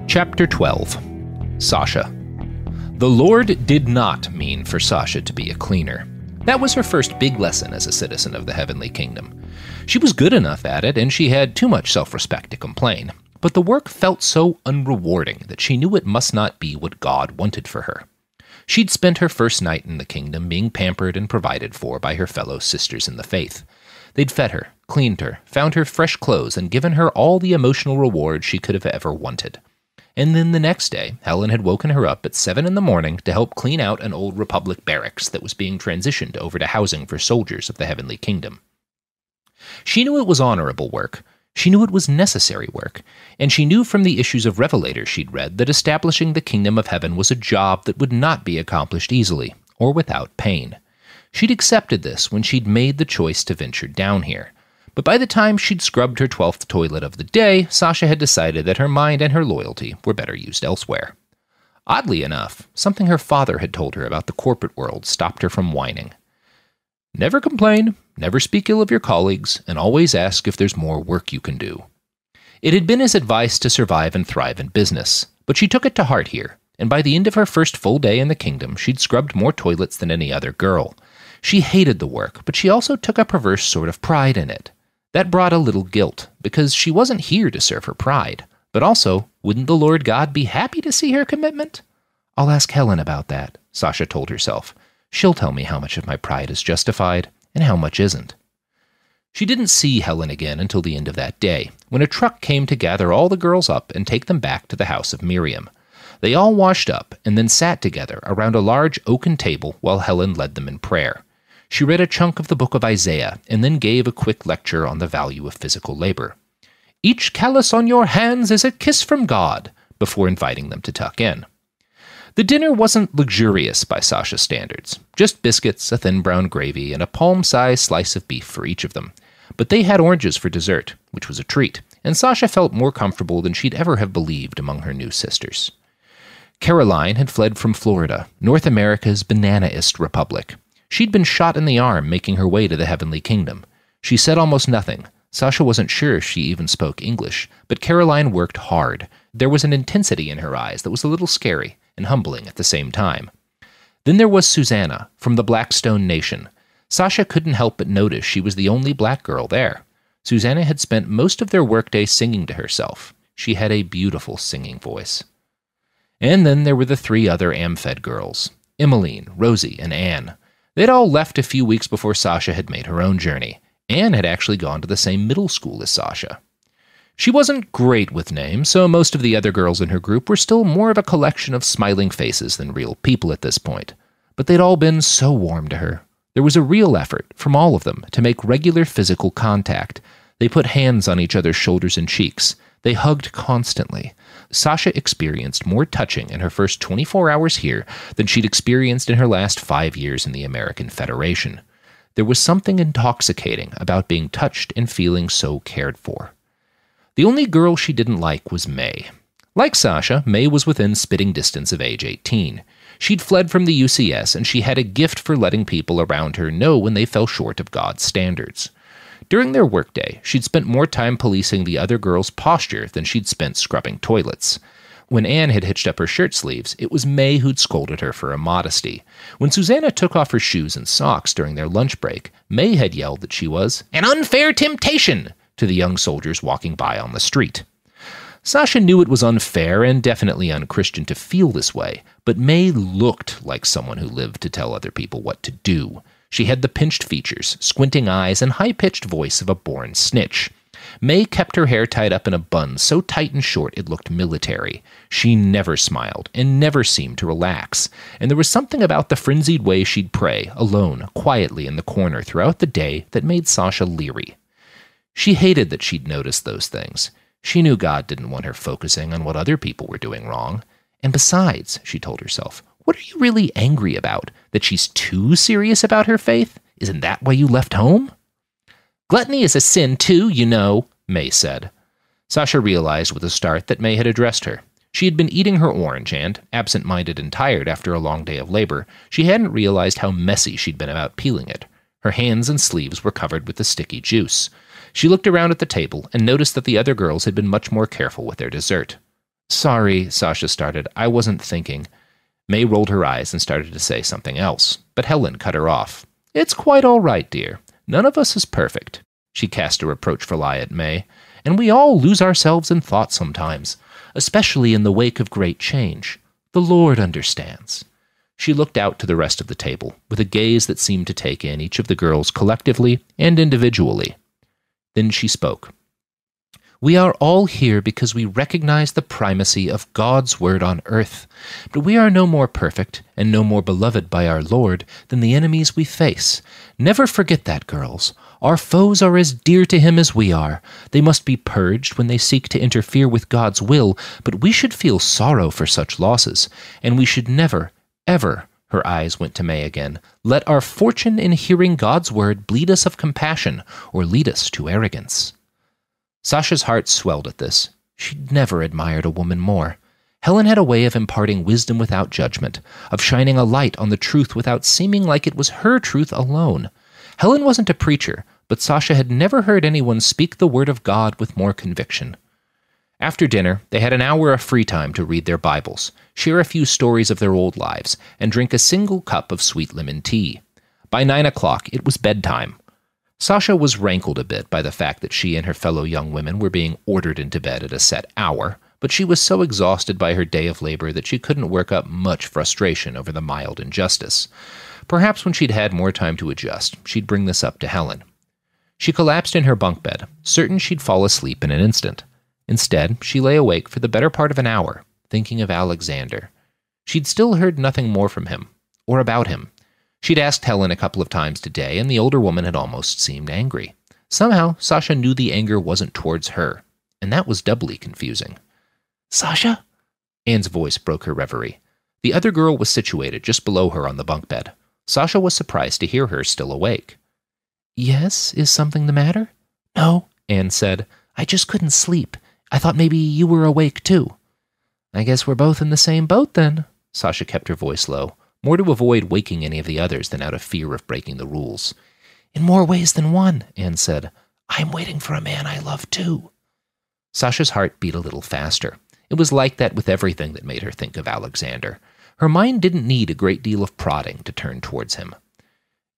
Chapter 12. Sasha. The Lord did not mean for Sasha to be a cleaner. That was her first big lesson as a citizen of the Heavenly Kingdom. She was good enough at it, and she had too much self-respect to complain. But the work felt so unrewarding that she knew it must not be what God wanted for her. She'd spent her first night in the kingdom being pampered and provided for by her fellow sisters in the faith. They'd fed her, cleaned her, found her fresh clothes, and given her all the emotional reward she could have ever wanted. And then the next day, Helen had woken her up at 7 a.m. to help clean out an old Republic barracks that was being transitioned over to housing for soldiers of the Heavenly Kingdom. She knew it was honorable work. She knew it was necessary work. And she knew from the issues of Revelator she'd read that establishing the Kingdom of Heaven was a job that would not be accomplished easily or without pain. She'd accepted this when she'd made the choice to venture down here. But by the time she'd scrubbed her 12th toilet of the day, Sasha had decided that her mind and her loyalty were better used elsewhere. Oddly enough, something her father had told her about the corporate world stopped her from whining. Never complain, never speak ill of your colleagues, and always ask if there's more work you can do. It had been his advice to survive and thrive in business, but she took it to heart here, and by the end of her first full day in the kingdom, she'd scrubbed more toilets than any other girl. She hated the work, but she also took a perverse sort of pride in it. That brought a little guilt, because she wasn't here to serve her pride. But also, wouldn't the Lord God be happy to see her commitment? I'll ask Helen about that, Sasha told herself. She'll tell me how much of my pride is justified, and how much isn't. She didn't see Helen again until the end of that day, when a truck came to gather all the girls up and take them back to the house of Miriam. They all washed up, and then sat together around a large oaken table while Helen led them in prayer. She read a chunk of the book of Isaiah, and then gave a quick lecture on the value of physical labor. Each callus on your hands is a kiss from God, before inviting them to tuck in. The dinner wasn't luxurious by Sasha's standards, just biscuits, a thin brown gravy, and a palm-sized slice of beef for each of them. But they had oranges for dessert, which was a treat, and Sasha felt more comfortable than she'd ever have believed among her new sisters. Caroline had fled from Florida, North America's bananaist republic. She'd been shot in the arm making her way to the Heavenly Kingdom. She said almost nothing. Sasha wasn't sure if she even spoke English, but Caroline worked hard. There was an intensity in her eyes that was a little scary and humbling at the same time. Then there was Susanna, from the Blackstone Nation. Sasha couldn't help but notice she was the only black girl there. Susanna had spent most of their workday singing to herself. She had a beautiful singing voice. And then there were the 3 other Amfed girls, Emmeline, Rosie, and Anne. They'd all left a few weeks before Sasha had made her own journey. Anne had actually gone to the same middle school as Sasha. She wasn't great with names, so most of the other girls in her group were still more of a collection of smiling faces than real people at this point. But they'd all been so warm to her. There was a real effort from all of them to make regular physical contact. They put hands on each other's shoulders and cheeks. They hugged constantly. Sasha experienced more touching in her first 24 hours here than she'd experienced in her last 5 years in the American Federation. There was something intoxicating about being touched and feeling so cared for. The only girl she didn't like was May. Like Sasha, May was within spitting distance of age 18. She'd fled from the UCS, and she had a gift for letting people around her know when they fell short of God's standards. During their workday, she'd spent more time policing the other girls' posture than she'd spent scrubbing toilets. When Anne had hitched up her shirt sleeves, it was May who'd scolded her for immodesty. When Susanna took off her shoes and socks during their lunch break, May had yelled that she was an unfair temptation to the young soldiers walking by on the street. Sasha knew it was unfair and definitely unchristian to feel this way, but May looked like someone who lived to tell other people what to do. She had the pinched features, squinting eyes, and high-pitched voice of a born snitch. May kept her hair tied up in a bun so tight and short it looked military. She never smiled and never seemed to relax, and there was something about the frenzied way she'd pray, alone, quietly in the corner throughout the day that made Sasha leery. She hated that she'd noticed those things. She knew God didn't want her focusing on what other people were doing wrong. And besides, she told herself, what are you really angry about? That she's too serious about her faith? Isn't that why you left home? Gluttony is a sin too, you know, May said. Sasha realized with a start that May had addressed her. She had been eating her orange and, absent-minded and tired after a long day of labor, she hadn't realized how messy she'd been about peeling it. Her hands and sleeves were covered with the sticky juice. She looked around at the table and noticed that the other girls had been much more careful with their dessert. Sorry, Sasha started. I wasn't thinking. May rolled her eyes and started to say something else, but Helen cut her off. It's quite all right, dear. None of us is perfect. She cast a reproachful eye at May. And we all lose ourselves in thought sometimes, especially in the wake of great change. The Lord understands. She looked out to the rest of the table, with a gaze that seemed to take in each of the girls collectively and individually. Then she spoke. We are all here because we recognize the primacy of God's word on earth, but we are no more perfect and no more beloved by our Lord than the enemies we face. Never forget that, girls. Our foes are as dear to him as we are. They must be purged when they seek to interfere with God's will, but we should feel sorrow for such losses, and we should never, ever, her eyes went to May again, let our fortune in hearing God's word bleed us of compassion or lead us to arrogance. Sasha's heart swelled at this. She'd never admired a woman more. Helen had a way of imparting wisdom without judgment, of shining a light on the truth without seeming like it was her truth alone. Helen wasn't a preacher, but Sasha had never heard anyone speak the word of God with more conviction. After dinner, they had an hour of free time to read their Bibles, share a few stories of their old lives, and drink a single cup of sweet lemon tea. By 9 o'clock, it was bedtime. Sasha was rankled a bit by the fact that she and her fellow young women were being ordered into bed at a set hour, but she was so exhausted by her day of labor that she couldn't work up much frustration over the mild injustice. Perhaps when she'd had more time to adjust, she'd bring this up to Helen. She collapsed in her bunk bed, certain she'd fall asleep in an instant. Instead, she lay awake for the better part of an hour, thinking of Alexander. She'd still heard nothing more from him, or about him. She'd asked Helen a couple of times today, and the older woman had almost seemed angry. Somehow, Sasha knew the anger wasn't towards her, and that was doubly confusing. Sasha? Anne's voice broke her reverie. The other girl was situated just below her on the bunk bed. Sasha was surprised to hear her still awake. Yes, is something the matter? No, Anne said. I just couldn't sleep. I thought maybe you were awake too. I guess we're both in the same boat then. Sasha kept her voice low, more to avoid waking any of the others than out of fear of breaking the rules. In more ways than one, Anne said. I'm waiting for a man I love too. Sasha's heart beat a little faster. It was like that with everything that made her think of Alexander. Her mind didn't need a great deal of prodding to turn towards him.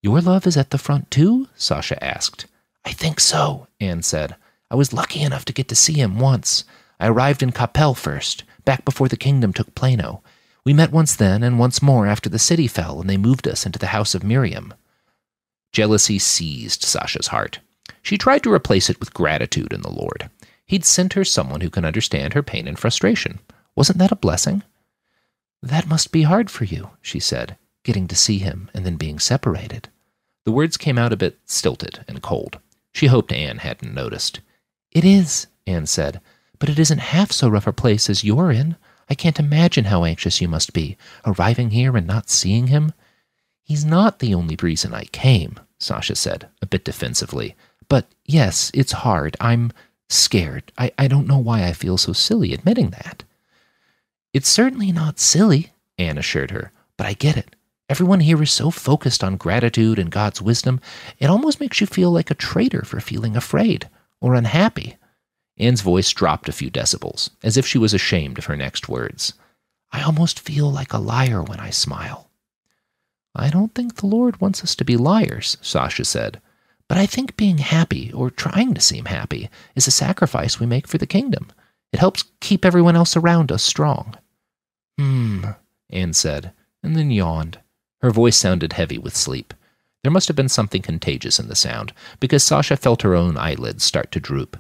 Your love is at the front too? Sasha asked. I think so, Anne said. I was lucky enough to get to see him once. I arrived in Capel first, back before the kingdom took Plano. We met once then and once more after the city fell and they moved us into the house of Miriam. Jealousy seized Sasha's heart. She tried to replace it with gratitude in the Lord. He'd sent her someone who can understand her pain and frustration. Wasn't that a blessing? That must be hard for you, she said, getting to see him and then being separated. The words came out a bit stilted and cold. She hoped Anne hadn't noticed. It is, Anne said, but it isn't half so rough a place as you're in. I can't imagine how anxious you must be, arriving here and not seeing him. He's not the only reason I came, Sasha said, a bit defensively. But yes, it's hard. I'm scared. I don't know why I feel so silly admitting that. It's certainly not silly, Anne assured her, but I get it. Everyone here is so focused on gratitude and God's wisdom, it almost makes you feel like a traitor for feeling afraid or unhappy. Anne's voice dropped a few decibels, as if she was ashamed of her next words. I almost feel like a liar when I smile. I don't think the Lord wants us to be liars, Sasha said, but I think being happy, or trying to seem happy, is a sacrifice we make for the kingdom. It helps keep everyone else around us strong. Anne said, and then yawned. Her voice sounded heavy with sleep. There must have been something contagious in the sound, because Sasha felt her own eyelids start to droop.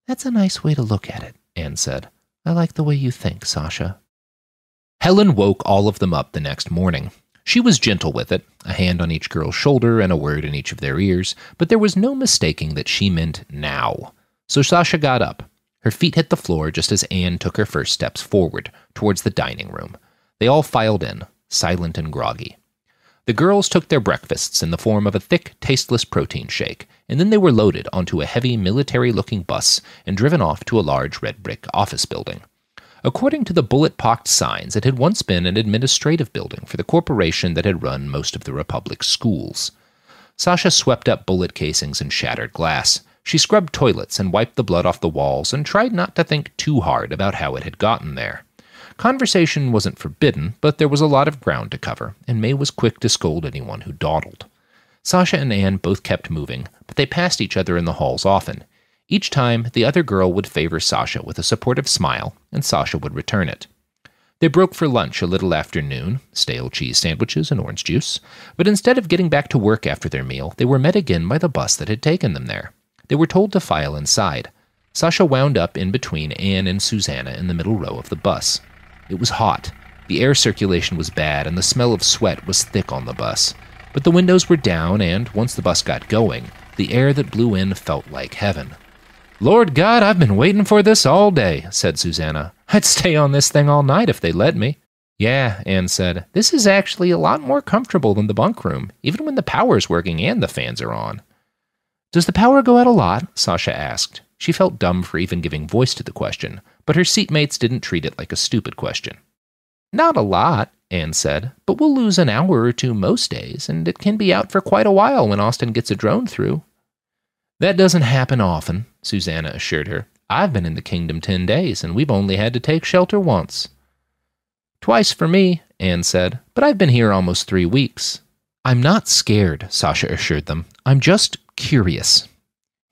That's a nice way to look at it, Anne said. I like the way you think, Sasha. Helen woke all of them up the next morning. She was gentle with it, a hand on each girl's shoulder and a word in each of their ears, but there was no mistaking that she meant now. So Sasha got up. Her feet hit the floor just as Anne took her first steps forward, towards the dining room. They all filed in, silent and groggy. The girls took their breakfasts in the form of a thick, tasteless protein shake, and then they were loaded onto a heavy, military-looking bus and driven off to a large red-brick office building. According to the bullet-pocked signs, it had once been an administrative building for the corporation that had run most of the Republic's schools. Sasha swept up bullet casings and shattered glass. She scrubbed toilets and wiped the blood off the walls and tried not to think too hard about how it had gotten there. Conversation wasn't forbidden, but there was a lot of ground to cover, and May was quick to scold anyone who dawdled. Sasha and Anne both kept moving, but they passed each other in the halls often. Each time, the other girl would favor Sasha with a supportive smile, and Sasha would return it. They broke for lunch a little after noon, stale cheese sandwiches and orange juice, but instead of getting back to work after their meal, they were met again by the bus that had taken them there. They were told to file inside. Sasha wound up in between Anne and Susanna in the middle row of the bus. It was hot. The air circulation was bad, and the smell of sweat was thick on the bus. But the windows were down, and once the bus got going, the air that blew in felt like heaven. "Lord God, I've been waiting for this all day," said Susanna. "I'd stay on this thing all night if they let me." "Yeah," Anne said. "This is actually a lot more comfortable than the bunk room, even when the power's working and the fans are on." "Does the power go out a lot?" Sasha asked. She felt dumb for even giving voice to the question, but her seatmates didn't treat it like a stupid question. "Not a lot," Anne said, "but we'll lose an hour or two most days, and it can be out for quite a while when Austin gets a drone through." "That doesn't happen often," Susanna assured her. "I've been in the kingdom 10 days, and we've only had to take shelter once." "Twice for me," Anne said, "but I've been here almost 3 weeks." "I'm not scared," Sasha assured them. "I'm just curious."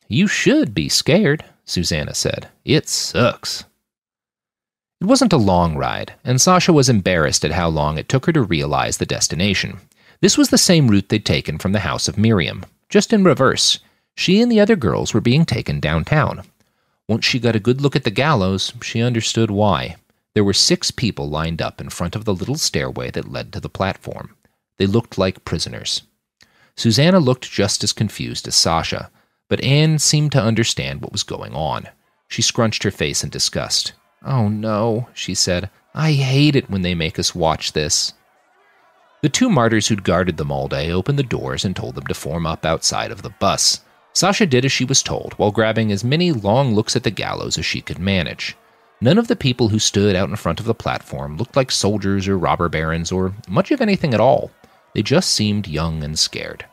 "You should be scared," Susanna said. "It sucks." It wasn't a long ride, and Sasha was embarrassed at how long it took her to realize the destination. This was the same route they'd taken from the house of Miriam, just in reverse. She and the other girls were being taken downtown. Once she got a good look at the gallows, she understood why. There were 6 people lined up in front of the little stairway that led to the platform. They looked like prisoners. Susanna looked just as confused as Sasha, but Anne seemed to understand what was going on. She scrunched her face in disgust. "Oh no," she said. "I hate it when they make us watch this." The 2 martyrs who'd guarded them all day opened the doors and told them to form up outside of the bus. Sasha did as she was told, while grabbing as many long looks at the gallows as she could manage. None of the people who stood out in front of the platform looked like soldiers or robber barons or much of anything at all. They just seemed young and scared.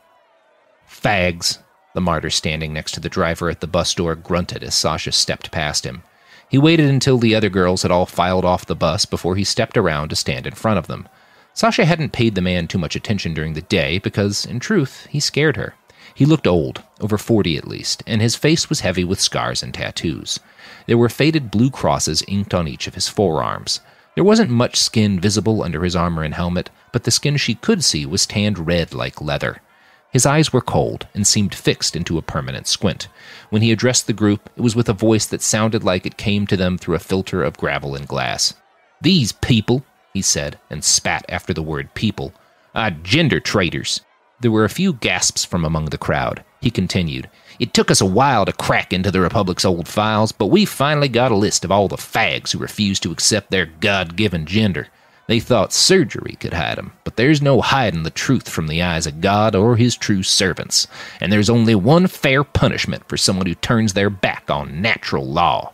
"Fags," the martyr standing next to the driver at the bus door grunted as Sasha stepped past him. He waited until the other girls had all filed off the bus before he stepped around to stand in front of them. Sasha hadn't paid the man too much attention during the day because, in truth, he scared her. He looked old, over 40 at least, and his face was heavy with scars and tattoos. There were faded blue crosses inked on each of his forearms. There wasn't much skin visible under his armor and helmet, but the skin she could see was tanned red like leather. His eyes were cold and seemed fixed into a permanent squint. When he addressed the group, it was with a voice that sounded like it came to them through a filter of gravel and glass. "These people," he said, and spat after the word people, "are gender traitors." There were a few gasps from among the crowd. He continued, "It took us a while to crack into the Republic's old files, but we finally got a list of all the fags who refused to accept their God-given gender. They thought surgery could hide them, but there's no hiding the truth from the eyes of God or his true servants, and there's only one fair punishment for someone who turns their back on natural law."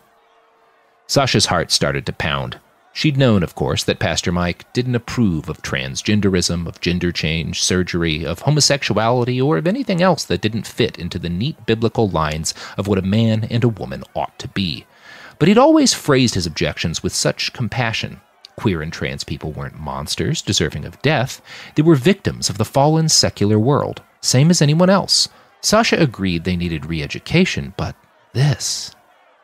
Sasha's heart started to pound. She'd known, of course, that Pastor Mike didn't approve of transgenderism, of gender change, surgery, of homosexuality, or of anything else that didn't fit into the neat biblical lines of what a man and a woman ought to be. But he'd always phrased his objections with such compassion. Queer and trans people weren't monsters deserving of death. They were victims of the fallen secular world, same as anyone else. Sasha agreed they needed re-education, but this...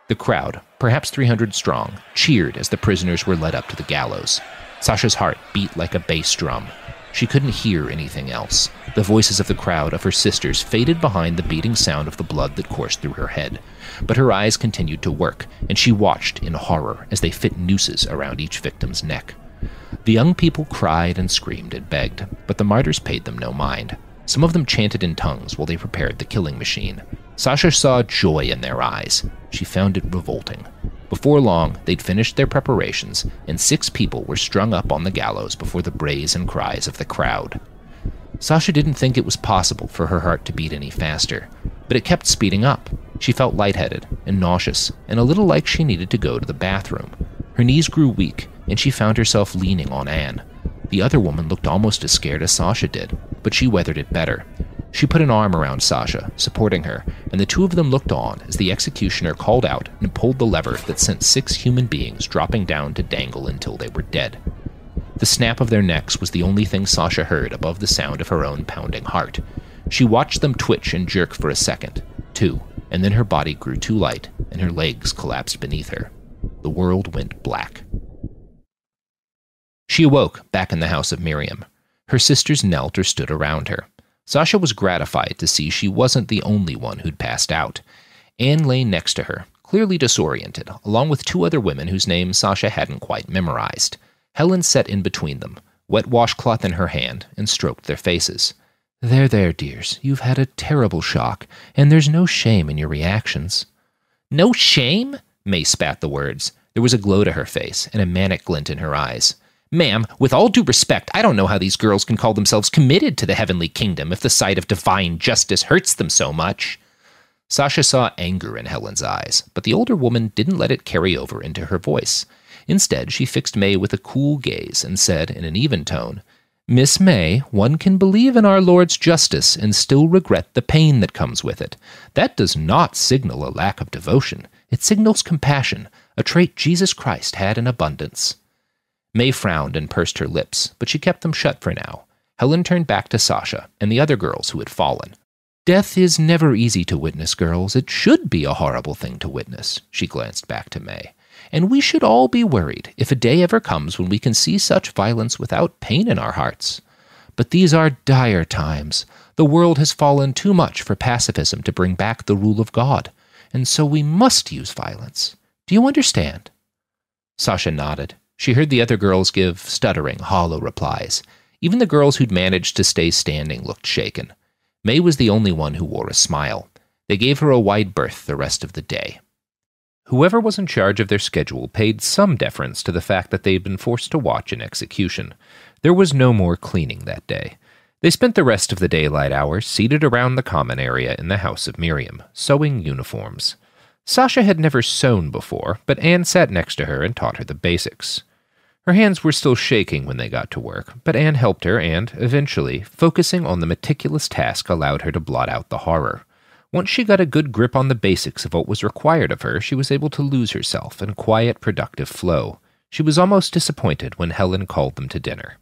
The crowd, perhaps 300 strong, cheered as the prisoners were led up to the gallows. Sasha's heart beat like a bass drum. She couldn't hear anything else. The voices of the crowd, of her sisters, faded behind the beating sound of the blood that coursed through her head. But her eyes continued to work, and she watched in horror as they fit nooses around each victim's neck. The young people cried and screamed and begged, but the martyrs paid them no mind. Some of them chanted in tongues while they prepared the killing machine. Sasha saw joy in their eyes. She found it revolting. Before long, they'd finished their preparations, and 6 people were strung up on the gallows before the brazen cries of the crowd. Sasha didn't think it was possible for her heart to beat any faster, but it kept speeding up. She felt lightheaded and nauseous, and a little like she needed to go to the bathroom. Her knees grew weak, and she found herself leaning on Anne. The other woman looked almost as scared as Sasha did, but she weathered it better. She put an arm around Sasha, supporting her, and the two of them looked on as the executioner called out and pulled the lever that sent 6 human beings dropping down to dangle until they were dead. The snap of their necks was the only thing Sasha heard above the sound of her own pounding heart. She watched them twitch and jerk for a second, 2, and then her body grew too light, and her legs collapsed beneath her. The world went black. She awoke back in the house of Miriam. Her sisters knelt or stood around her. Sasha was gratified to see she wasn't the only one who'd passed out. Anne lay next to her, clearly disoriented, along with 2 other women whose names Sasha hadn't quite memorized. Helen sat in between them, wet washcloth in her hand, and stroked their faces. There, dears. You've had a terrible shock, and there's no shame in your reactions." "No shame?" May spat the words. There was a glow to her face, and a manic glint in her eyes. "Ma'am, with all due respect, I don't know how these girls can call themselves committed to the heavenly kingdom if the sight of divine justice hurts them so much." Sasha saw anger in Helen's eyes, but the older woman didn't let it carry over into her voice. Instead, she fixed May with a cool gaze and said in an even tone, "Miss May, one can believe in our Lord's justice and still regret the pain that comes with it. That does not signal a lack of devotion. It signals compassion, a trait Jesus Christ had in abundance." May frowned and pursed her lips, but she kept them shut for now. Helen turned back to Sasha and the other girls who had fallen. "Death is never easy to witness, girls. It should be a horrible thing to witness," she glanced back to May. "And we should all be worried if a day ever comes when we can see such violence without pain in our hearts. But these are dire times. The world has fallen too much for pacifism to bring back the rule of God, and so we must use violence. Do you understand?" Sasha nodded. She heard the other girls give stuttering, hollow replies. Even the girls who'd managed to stay standing looked shaken. May was the only one who wore a smile. They gave her a wide berth the rest of the day. Whoever was in charge of their schedule paid some deference to the fact that they'd been forced to watch an execution. There was no more cleaning that day. They spent the rest of the daylight hours seated around the common area in the house of Miriam, sewing uniforms. Sasha had never sewn before, but Anne sat next to her and taught her the basics. Her hands were still shaking when they got to work, but Anne helped her and, eventually, focusing on the meticulous task allowed her to blot out the horror. Once she got a good grip on the basics of what was required of her, she was able to lose herself in quiet, productive flow. She was almost disappointed when Helen called them to dinner.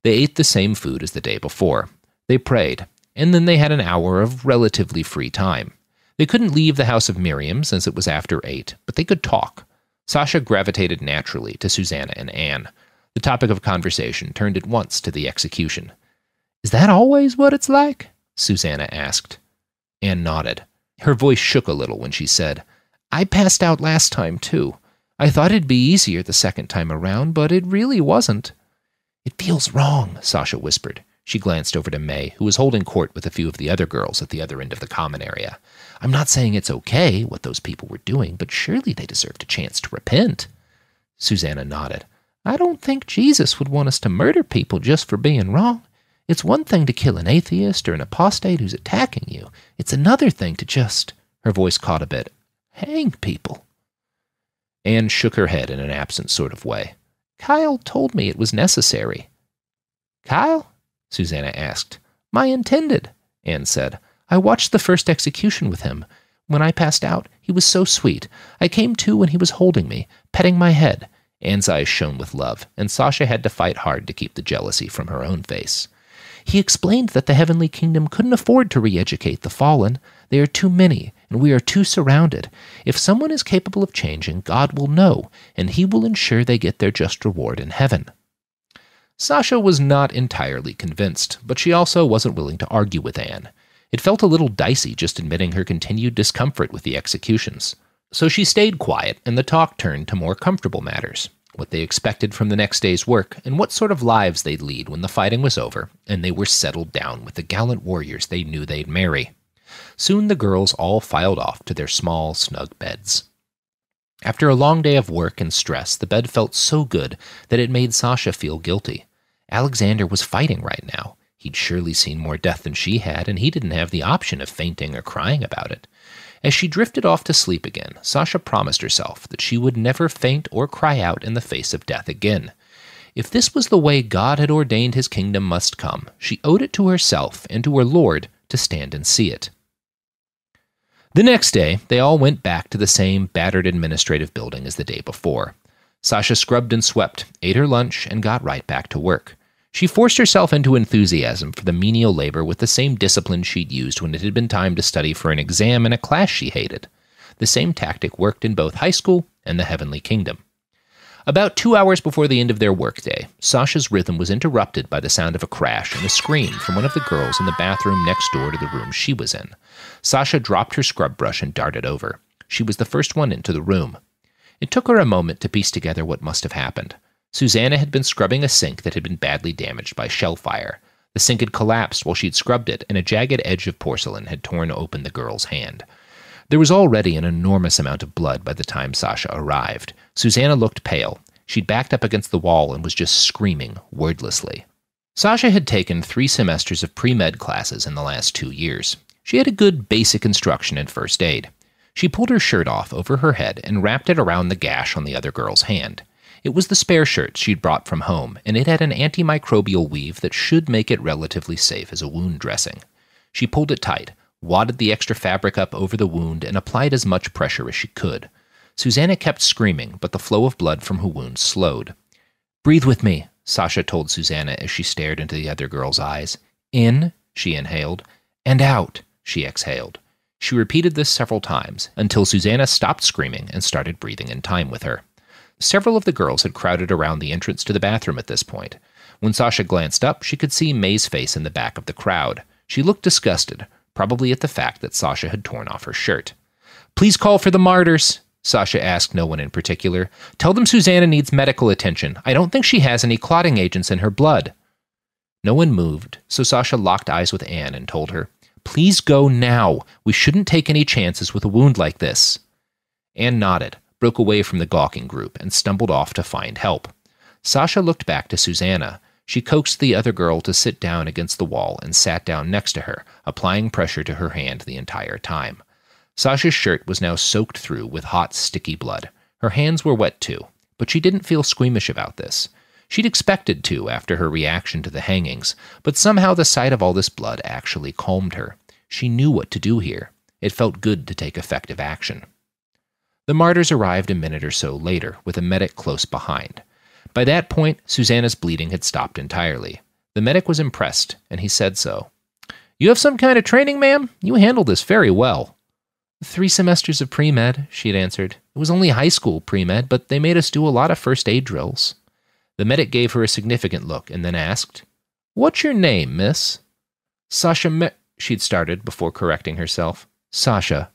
They ate the same food as the day before. They prayed, and then they had an hour of relatively free time. They couldn't leave the house of Miriam since it was after 8, but they could talk. Sasha gravitated naturally to Susanna and Anne. The topic of conversation turned at once to the execution. "Is that always what it's like?" Susanna asked. Anne nodded. Her voice shook a little when she said, "I passed out last time, too. I thought it'd be easier the second time around, but it really wasn't." "It feels wrong," Sasha whispered. She glanced over to May, who was holding court with a few of the other girls at the other end of the common area. "I'm not saying it's okay, what those people were doing, but surely they deserved a chance to repent." Susanna nodded. "I don't think Jesus would want us to murder people just for being wrong. It's one thing to kill an atheist or an apostate who's attacking you. It's another thing to just," her voice caught a bit, "hang people." Anne shook her head in an absent sort of way. "Kyle told me it was necessary." "Kyle?" Susanna asked. "My intended," Anne said. "I watched the first execution with him. When I passed out, he was so sweet. I came to when he was holding me, petting my head." Anne's eyes shone with love, and Sasha had to fight hard to keep the jealousy from her own face. "He explained that the heavenly kingdom couldn't afford to re-educate the fallen. They are too many, and we are too surrounded. If someone is capable of changing, God will know, and he will ensure they get their just reward in heaven." Sasha was not entirely convinced, but she also wasn't willing to argue with Anne. It felt a little dicey just admitting her continued discomfort with the executions. So she stayed quiet, and the talk turned to more comfortable matters. What they expected from the next day's work, and what sort of lives they'd lead when the fighting was over, and they were settled down with the gallant warriors they knew they'd marry. Soon the girls all filed off to their small, snug beds. After a long day of work and stress, the bed felt so good that it made Sasha feel guilty. Alexander was fighting right now. He'd surely seen more death than she had, and he didn't have the option of fainting or crying about it. As she drifted off to sleep again, Sasha promised herself that she would never faint or cry out in the face of death again. If this was the way God had ordained his kingdom must come, she owed it to herself and to her Lord to stand and see it. The next day, they all went back to the same battered administrative building as the day before. Sasha scrubbed and swept, ate her lunch, and got right back to work. She forced herself into enthusiasm for the menial labor with the same discipline she'd used when it had been time to study for an exam in a class she hated. The same tactic worked in both high school and the Heavenly Kingdom. About 2 hours before the end of their workday, Sasha's rhythm was interrupted by the sound of a crash and a scream from one of the girls in the bathroom next door to the room she was in. Sasha dropped her scrub brush and darted over. She was the first one into the room. It took her a moment to piece together what must have happened. Susanna had been scrubbing a sink that had been badly damaged by shell fire. The sink had collapsed while she'd scrubbed it, and a jagged edge of porcelain had torn open the girl's hand. There was already an enormous amount of blood by the time Sasha arrived. Susanna looked pale. She'd backed up against the wall and was just screaming wordlessly. Sasha had taken 3 semesters of pre-med classes in the last 2 years. She had a good basic instruction in first aid. She pulled her shirt off over her head and wrapped it around the gash on the other girl's hand. It was the spare shirt she'd brought from home, and it had an antimicrobial weave that should make it relatively safe as a wound dressing. She pulled it tight, wadded the extra fabric up over the wound, and applied as much pressure as she could. Susanna kept screaming, but the flow of blood from her wound slowed. "Breathe with me," Sasha told Susanna as she stared into the other girl's eyes. "In," she inhaled, "and out," she exhaled. She repeated this several times, until Susanna stopped screaming and started breathing in time with her. Several of the girls had crowded around the entrance to the bathroom at this point. When Sasha glanced up, she could see May's face in the back of the crowd. She looked disgusted, probably at the fact that Sasha had torn off her shirt. "Please call for the martyrs," Sasha asked no one in particular. "Tell them Susanna needs medical attention. I don't think she has any clotting agents in her blood." No one moved, so Sasha locked eyes with Anne and told her, "Please go now. We shouldn't take any chances with a wound like this." Anne nodded, broke away from the gawking group, and stumbled off to find help. Sasha looked back to Susanna. She coaxed the other girl to sit down against the wall and sat down next to her, applying pressure to her hand the entire time. Sasha's shirt was now soaked through with hot, sticky blood. Her hands were wet too, but she didn't feel squeamish about this. She'd expected to after her reaction to the hangings, but somehow the sight of all this blood actually calmed her. She knew what to do here. It felt good to take effective action. The martyrs arrived a minute or so later, with a medic close behind. By that point, Susanna's bleeding had stopped entirely. The medic was impressed, and he said so. "You have some kind of training, ma'am? You handled this very well." 3 semesters of pre-med, she'd answered. "It was only high school pre-med, but they made us do a lot of first aid drills." The medic gave her a significant look and then asked, "What's your name, miss?" She'd started before correcting herself. "Sasha."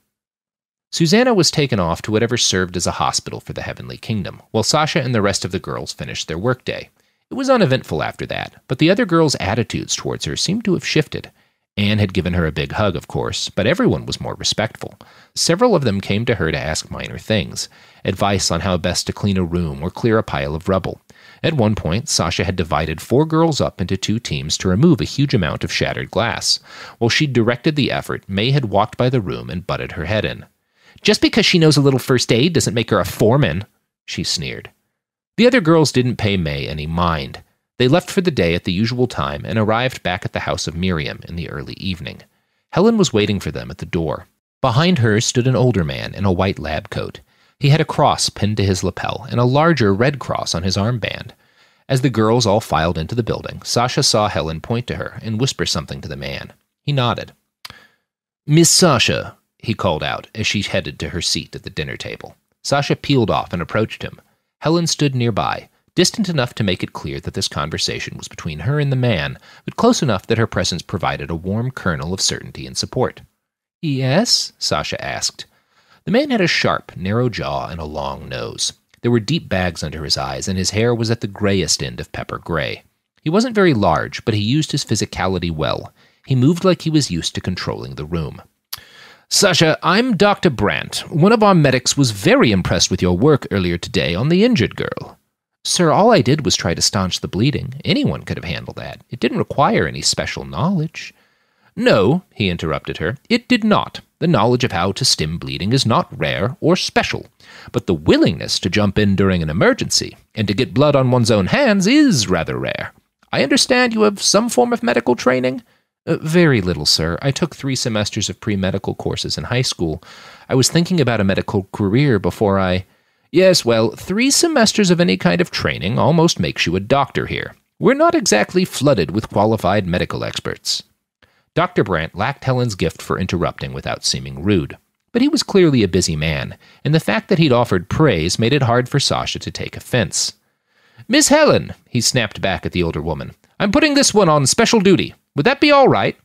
Susanna was taken off to whatever served as a hospital for the Heavenly Kingdom, while Sasha and the rest of the girls finished their workday. It was uneventful after that, but the other girls' attitudes towards her seemed to have shifted. Anne had given her a big hug, of course, but everyone was more respectful. Several of them came to her to ask minor things, advice on how best to clean a room or clear a pile of rubble. At one point, Sasha had divided 4 girls up into 2 teams to remove a huge amount of shattered glass. While she'd directed the effort, May had walked by the room and butted her head in. "Just because she knows a little first aid doesn't make her a foreman," she sneered. The other girls didn't pay May any mind. They left for the day at the usual time and arrived back at the house of Miriam in the early evening. Helen was waiting for them at the door. Behind her stood an older man in a white lab coat. He had a cross pinned to his lapel and a larger red cross on his armband. As the girls all filed into the building, Sasha saw Helen point to her and whisper something to the man. He nodded. "Miss Sasha," he called out as she headed to her seat at the dinner table. Sasha peeled off and approached him. Helen stood nearby, distant enough to make it clear that this conversation was between her and the man, but close enough that her presence provided a warm kernel of certainty and support. "Yes?" Sasha asked. The man had a sharp, narrow jaw and a long nose. There were deep bags under his eyes, and his hair was at the grayest end of pepper gray. He wasn't very large, but he used his physicality well. He moved like he was used to controlling the room. "Sasha, I'm Dr. Brandt. One of our medics was very impressed with your work earlier today on the injured girl." "Sir, all I did was try to staunch the bleeding. Anyone could have handled that. It didn't require any special knowledge." "No," he interrupted her, "it did not. The knowledge of how to stem bleeding is not rare or special. But the willingness to jump in during an emergency and to get blood on one's own hands is rather rare. I understand you have some form of medical training?" Very little, sir. I took 3 semesters of pre-medical courses in high school. I was thinking about a medical career before I... Yes, well, 3 semesters of any kind of training almost makes you a doctor here. We're not exactly flooded with qualified medical experts. Dr. Brandt lacked Helen's gift for interrupting without seeming rude. But he was clearly a busy man, and the fact that he'd offered praise made it hard for Sasha to take offense. Miss Helen, he snapped back at the older woman, I'm putting this one on special duty. Would that be all right?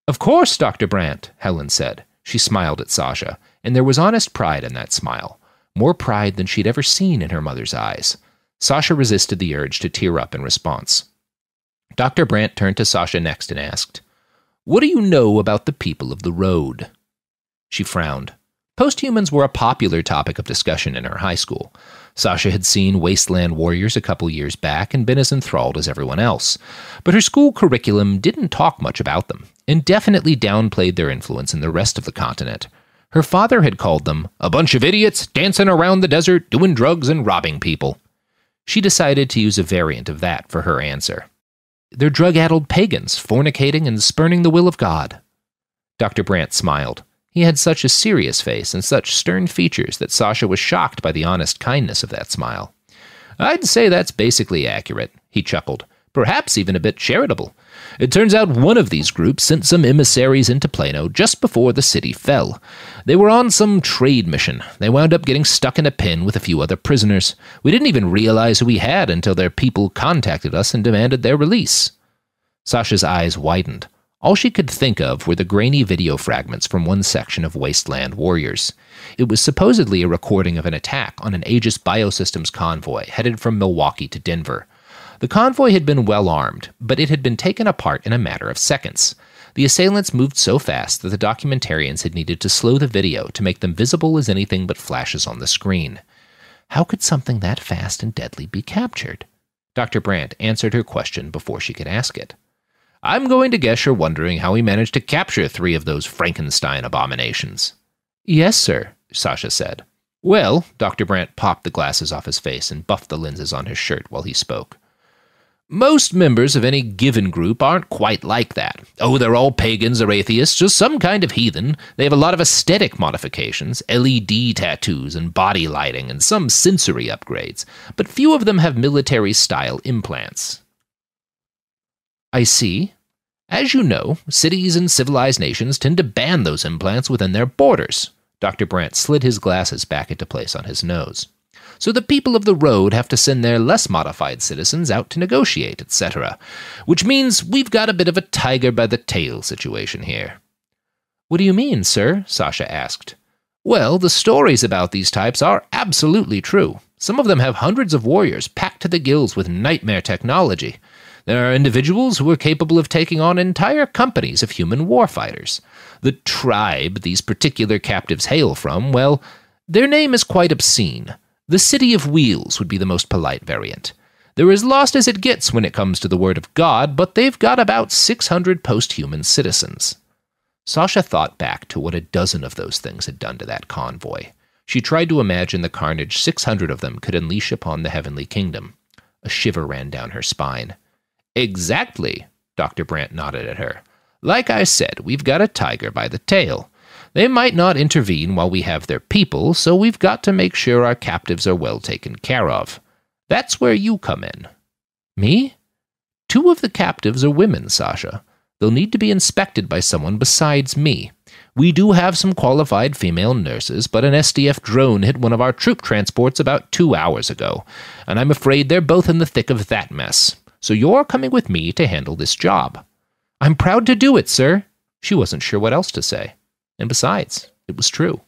Of course, Dr. Brandt, Helen said. She smiled at Sasha, and there was honest pride in that smile. More pride than she'd ever seen in her mother's eyes. Sasha resisted the urge to tear up in response. Dr. Brandt turned to Sasha next and asked, What do you know about the people of the road? She frowned. Posthumans were a popular topic of discussion in her high school. Sasha had seen Wasteland Warriors a couple years back and been as enthralled as everyone else. But her school curriculum didn't talk much about them, and definitely downplayed their influence in the rest of the continent. Her father had called them a bunch of idiots dancing around the desert, doing drugs and robbing people. She decided to use a variant of that for her answer. They're drug-addled pagans, fornicating and spurning the will of God. Dr. Brandt smiled. He had such a serious face and such stern features that Sasha was shocked by the honest kindness of that smile. I'd say that's basically accurate, he chuckled. Perhaps even a bit charitable. It turns out one of these groups sent some emissaries into Plano just before the city fell. They were on some trade mission. They wound up getting stuck in a pen with a few other prisoners. We didn't even realize who we had until their people contacted us and demanded their release. Sasha's eyes widened. All she could think of were the grainy video fragments from one section of Wasteland Warriors. It was supposedly a recording of an attack on an Aegis Biosystems convoy headed from Milwaukee to Denver. The convoy had been well armed, but it had been taken apart in a matter of seconds. The assailants moved so fast that the documentarians had needed to slow the video to make them visible as anything but flashes on the screen. How could something that fast and deadly be captured? Dr. Brandt answered her question before she could ask it. I'm going to guess you're wondering how we managed to capture 3 of those Frankenstein abominations. Yes, sir, Sasha said. Well, Dr. Brandt popped the glasses off his face and buffed the lenses on his shirt while he spoke. Most members of any given group aren't quite like that. Oh, they're all pagans or atheists, just some kind of heathen. They have a lot of aesthetic modifications, LED tattoos and body lighting and some sensory upgrades, but few of them have military-style implants. I see. As you know, cities and civilized nations tend to ban those implants within their borders. Dr. Brandt slid his glasses back into place on his nose. So the people of the road have to send their less modified citizens out to negotiate, etc. Which means we've got a bit of a tiger by the tail situation here. What do you mean, sir? Sasha asked. Well, the stories about these types are absolutely true. Some of them have hundreds of warriors packed to the gills with nightmare technology. There are individuals who are capable of taking on entire companies of human warfighters. The tribe these particular captives hail from, well, their name is quite obscene. The City of Wheels would be the most polite variant. They're as lost as it gets when it comes to the word of God, but they've got about 600 post-human citizens. Sasha thought back to what a dozen of those things had done to that convoy. She tried to imagine the carnage 600 of them could unleash upon the heavenly kingdom. A shiver ran down her spine. Exactly, Dr. Brandt nodded at her. Like I said, we've got a tiger by the tail. They might not intervene while we have their people, so we've got to make sure our captives are well taken care of. That's where you come in. Me? 2 of the captives are women, Sasha. They'll need to be inspected by someone besides me. We do have some qualified female nurses, but an SDF drone hit one of our troop transports about 2 hours ago, and I'm afraid they're both in the thick of that mess. So you're coming with me to handle this job. I'm proud to do it, sir. She wasn't sure what else to say. And besides, it was true.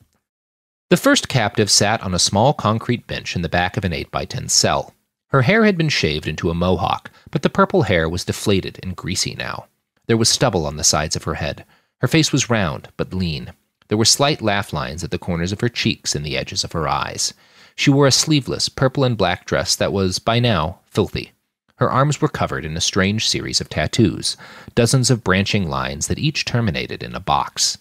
The first captive sat on a small concrete bench in the back of an 8x10 cell. Her hair had been shaved into a mohawk, but the purple hair was deflated and greasy now. There was stubble on the sides of her head. Her face was round, but lean. There were slight laugh lines at the corners of her cheeks and the edges of her eyes. She wore a sleeveless purple and black dress that was, by now, filthy. Her arms were covered in a strange series of tattoos, dozens of branching lines that each terminated in a box.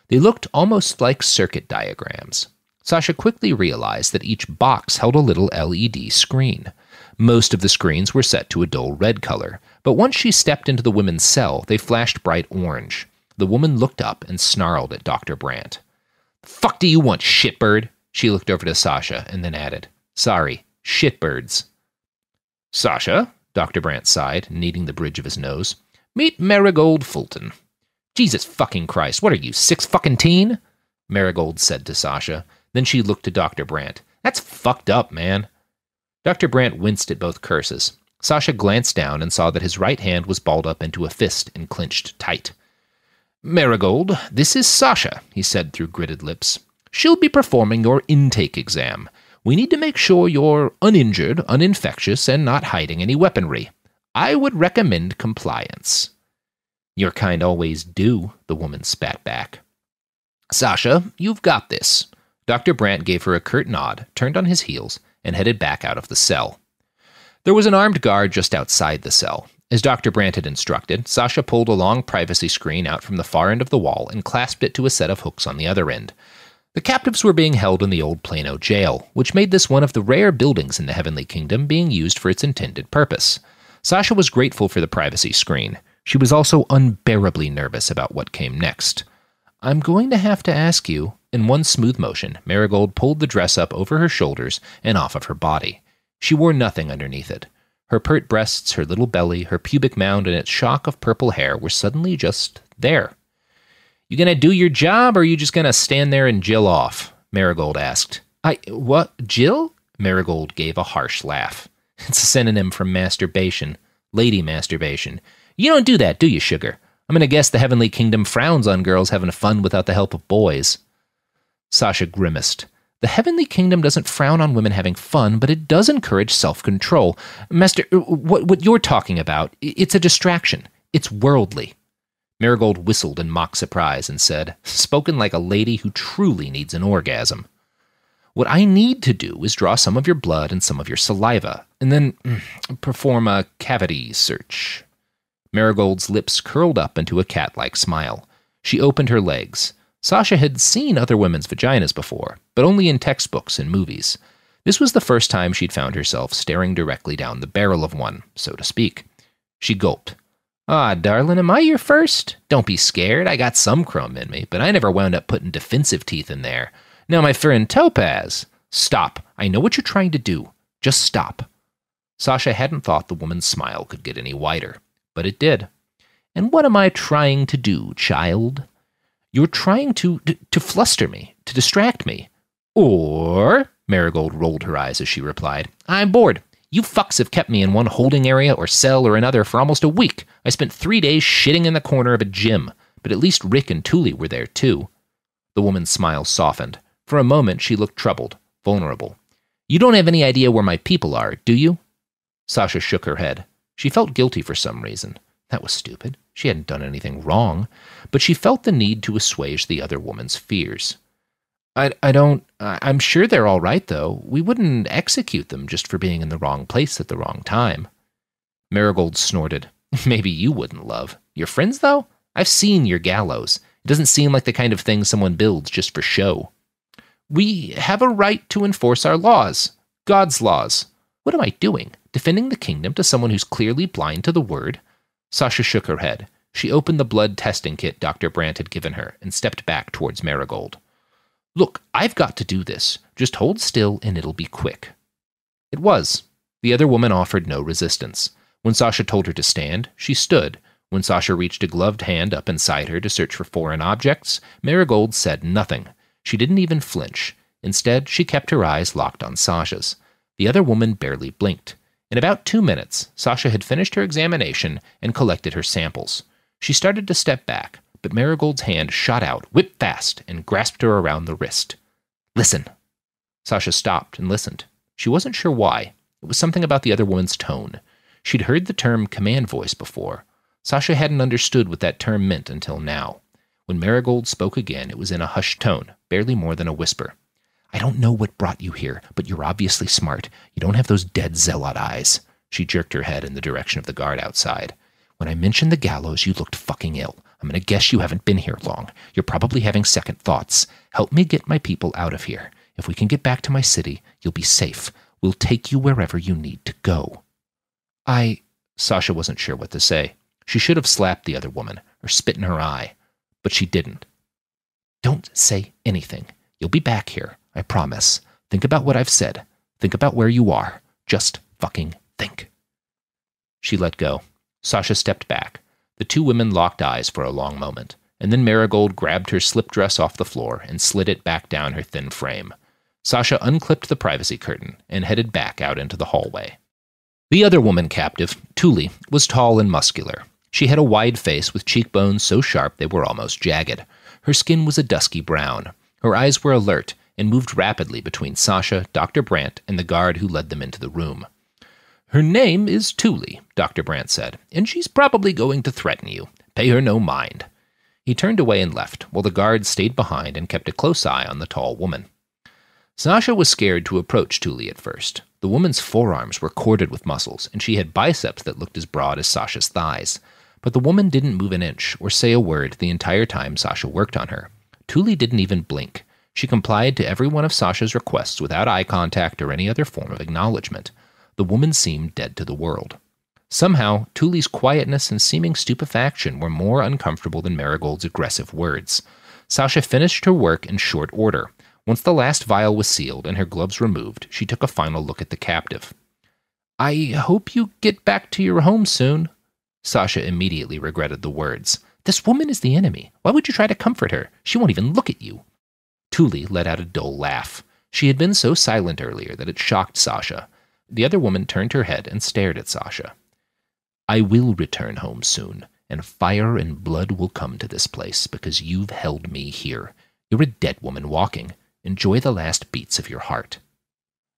They looked almost like circuit diagrams. Sasha quickly realized that each box held a little LED screen. Most of the screens were set to a dull red color, but once she stepped into the women's cell, they flashed bright orange. The woman looked up and snarled at Dr. Brandt. "The fuck do you want, shitbird?" She looked over to Sasha and then added, "Sorry, shitbirds." "Sasha," Dr. Brandt sighed, kneading the bridge of his nose. "Meet Marigold Fulton." "Jesus fucking Christ, what are you, 6-fucking-teen?" Marigold said to Sasha. Then she looked to Dr. Brandt. "That's fucked up, man." Dr. Brandt winced at both curses. Sasha glanced down and saw that his right hand was balled up into a fist and clenched tight. "Marigold, this is Sasha," he said through gritted lips. "She'll be performing your intake exam. We need to make sure you're uninjured, uninfectious, and not hiding any weaponry. I would recommend compliance." "Your kind always do," the woman spat back. "Sasha, you've got this." Dr. Brandt gave her a curt nod, turned on his heels, and headed back out of the cell. There was an armed guard just outside the cell. As Dr. Brandt had instructed, Sasha pulled a long privacy screen out from the far end of the wall and clasped it to a set of hooks on the other end. The captives were being held in the old Plano jail, which made this one of the rare buildings in the Heavenly Kingdom being used for its intended purpose. Sasha was grateful for the privacy screen. She was also unbearably nervous about what came next. "I'm going to have to ask you." In one smooth motion, Marigold pulled the dress up over her shoulders and off of her body. She wore nothing underneath it. Her pert breasts, her little belly, her pubic mound, and its shock of purple hair were suddenly just there. "You gonna do your job, or are you just gonna stand there and Jill off?" Marigold asked. What, Jill?" Marigold gave a harsh laugh. "It's a synonym for masturbation. Lady masturbation. You don't do that, do you, sugar? I'm gonna guess the Heavenly Kingdom frowns on girls having fun without the help of boys." Sasha grimaced. "The Heavenly Kingdom doesn't frown on women having fun, but it does encourage self-control. Master, what you're talking about, it's a distraction. It's worldly." Marigold whistled in mock surprise and said, "Spoken like a lady who truly needs an orgasm. What I need to do is draw some of your blood and some of your saliva, and then perform a cavity search." Marigold's lips curled up into a cat-like smile. She opened her legs. Sasha had seen other women's vaginas before, but only in textbooks and movies. This was the first time she'd found herself staring directly down the barrel of one, so to speak. She gulped. "Ah, darling, am I your first? Don't be scared. I got some crumb in me, but I never wound up putting defensive teeth in there. Now, my friend Topaz." "Stop. I know what you're trying to do. Just stop." Sasha hadn't thought the woman's smile could get any wider, but it did. "And what am I trying to do, child?" "You're trying to fluster me, to distract me. Or," Marigold rolled her eyes as she replied, "I'm bored. You fucks have kept me in one holding area or cell or another for almost a week. I spent 3 days shitting in the corner of a gym, but at least Rick and Thule were there too." The woman's smile softened. For a moment, she looked troubled, vulnerable. "You don't have any idea where my people are, do you?" Sasha shook her head. She felt guilty for some reason. That was stupid. She hadn't done anything wrong, but she felt the need to assuage the other woman's fears. I'm sure they're all right, though. We wouldn't execute them just for being in the wrong place at the wrong time." Marigold snorted. "Maybe you wouldn't, love. Your friends, though? I've seen your gallows. It doesn't seem like the kind of thing someone builds just for show." "We have a right to enforce our laws. God's laws." "What am I doing? Defending the kingdom to someone who's clearly blind to the word?" Sasha shook her head. She opened the blood testing kit Dr. Brandt had given her and stepped back towards Marigold. "Look, I've got to do this. Just hold still and it'll be quick." It was. The other woman offered no resistance. When Sasha told her to stand, she stood. When Sasha reached a gloved hand up inside her to search for foreign objects, Marigold said nothing. She didn't even flinch. Instead, she kept her eyes locked on Sasha's. The other woman barely blinked. In about 2 minutes, Sasha had finished her examination and collected her samples. She started to step back, but Marigold's hand shot out, whipped fast, and grasped her around the wrist. "Listen." Sasha stopped and listened. She wasn't sure why. It was something about the other woman's tone. She'd heard the term command voice before. Sasha hadn't understood what that term meant until now. When Marigold spoke again, it was in a hushed tone, barely more than a whisper. "I don't know what brought you here, but you're obviously smart. You don't have those dead zealot eyes." She jerked her head in the direction of the guard outside. "When I mentioned the gallows, you looked fucking ill. I'm going to guess you haven't been here long. You're probably having second thoughts. Help me get my people out of here. If we can get back to my city, you'll be safe. We'll take you wherever you need to go." Sasha wasn't sure what to say. She should have slapped the other woman or spit in her eye, but she didn't. "Don't say anything. You'll be back here, I promise. Think about what I've said. Think about where you are. Just fucking think." She let go. Sasha stepped back. The two women locked eyes for a long moment, and then Marigold grabbed her slip dress off the floor and slid it back down her thin frame. Sasha unclipped the privacy curtain and headed back out into the hallway. The other woman captive, Thule, was tall and muscular. She had a wide face with cheekbones so sharp they were almost jagged. Her skin was a dusky brown. Her eyes were alert and moved rapidly between Sasha, Dr. Brandt, and the guard who led them into the room. "Her name is Thule," Dr. Brandt said, "and she's probably going to threaten you. Pay her no mind." He turned away and left, while the guard stayed behind and kept a close eye on the tall woman. Sasha was scared to approach Thule at first. The woman's forearms were corded with muscles, and she had biceps that looked as broad as Sasha's thighs. But the woman didn't move an inch or say a word the entire time Sasha worked on her. Thule didn't even blink. She complied to every one of Sasha's requests without eye contact or any other form of acknowledgement. The woman seemed dead to the world. Somehow, Thule's quietness and seeming stupefaction were more uncomfortable than Marigold's aggressive words. Sasha finished her work in short order. Once the last vial was sealed and her gloves removed, she took a final look at the captive. "I hope you get back to your home soon." Sasha immediately regretted the words. "This woman is the enemy. Why would you try to comfort her? She won't even look at you." Thule let out a dull laugh. She had been so silent earlier that it shocked Sasha. The other woman turned her head and stared at Sasha. "I will return home soon, and fire and blood will come to this place because you've held me here. You're a dead woman walking. Enjoy the last beats of your heart."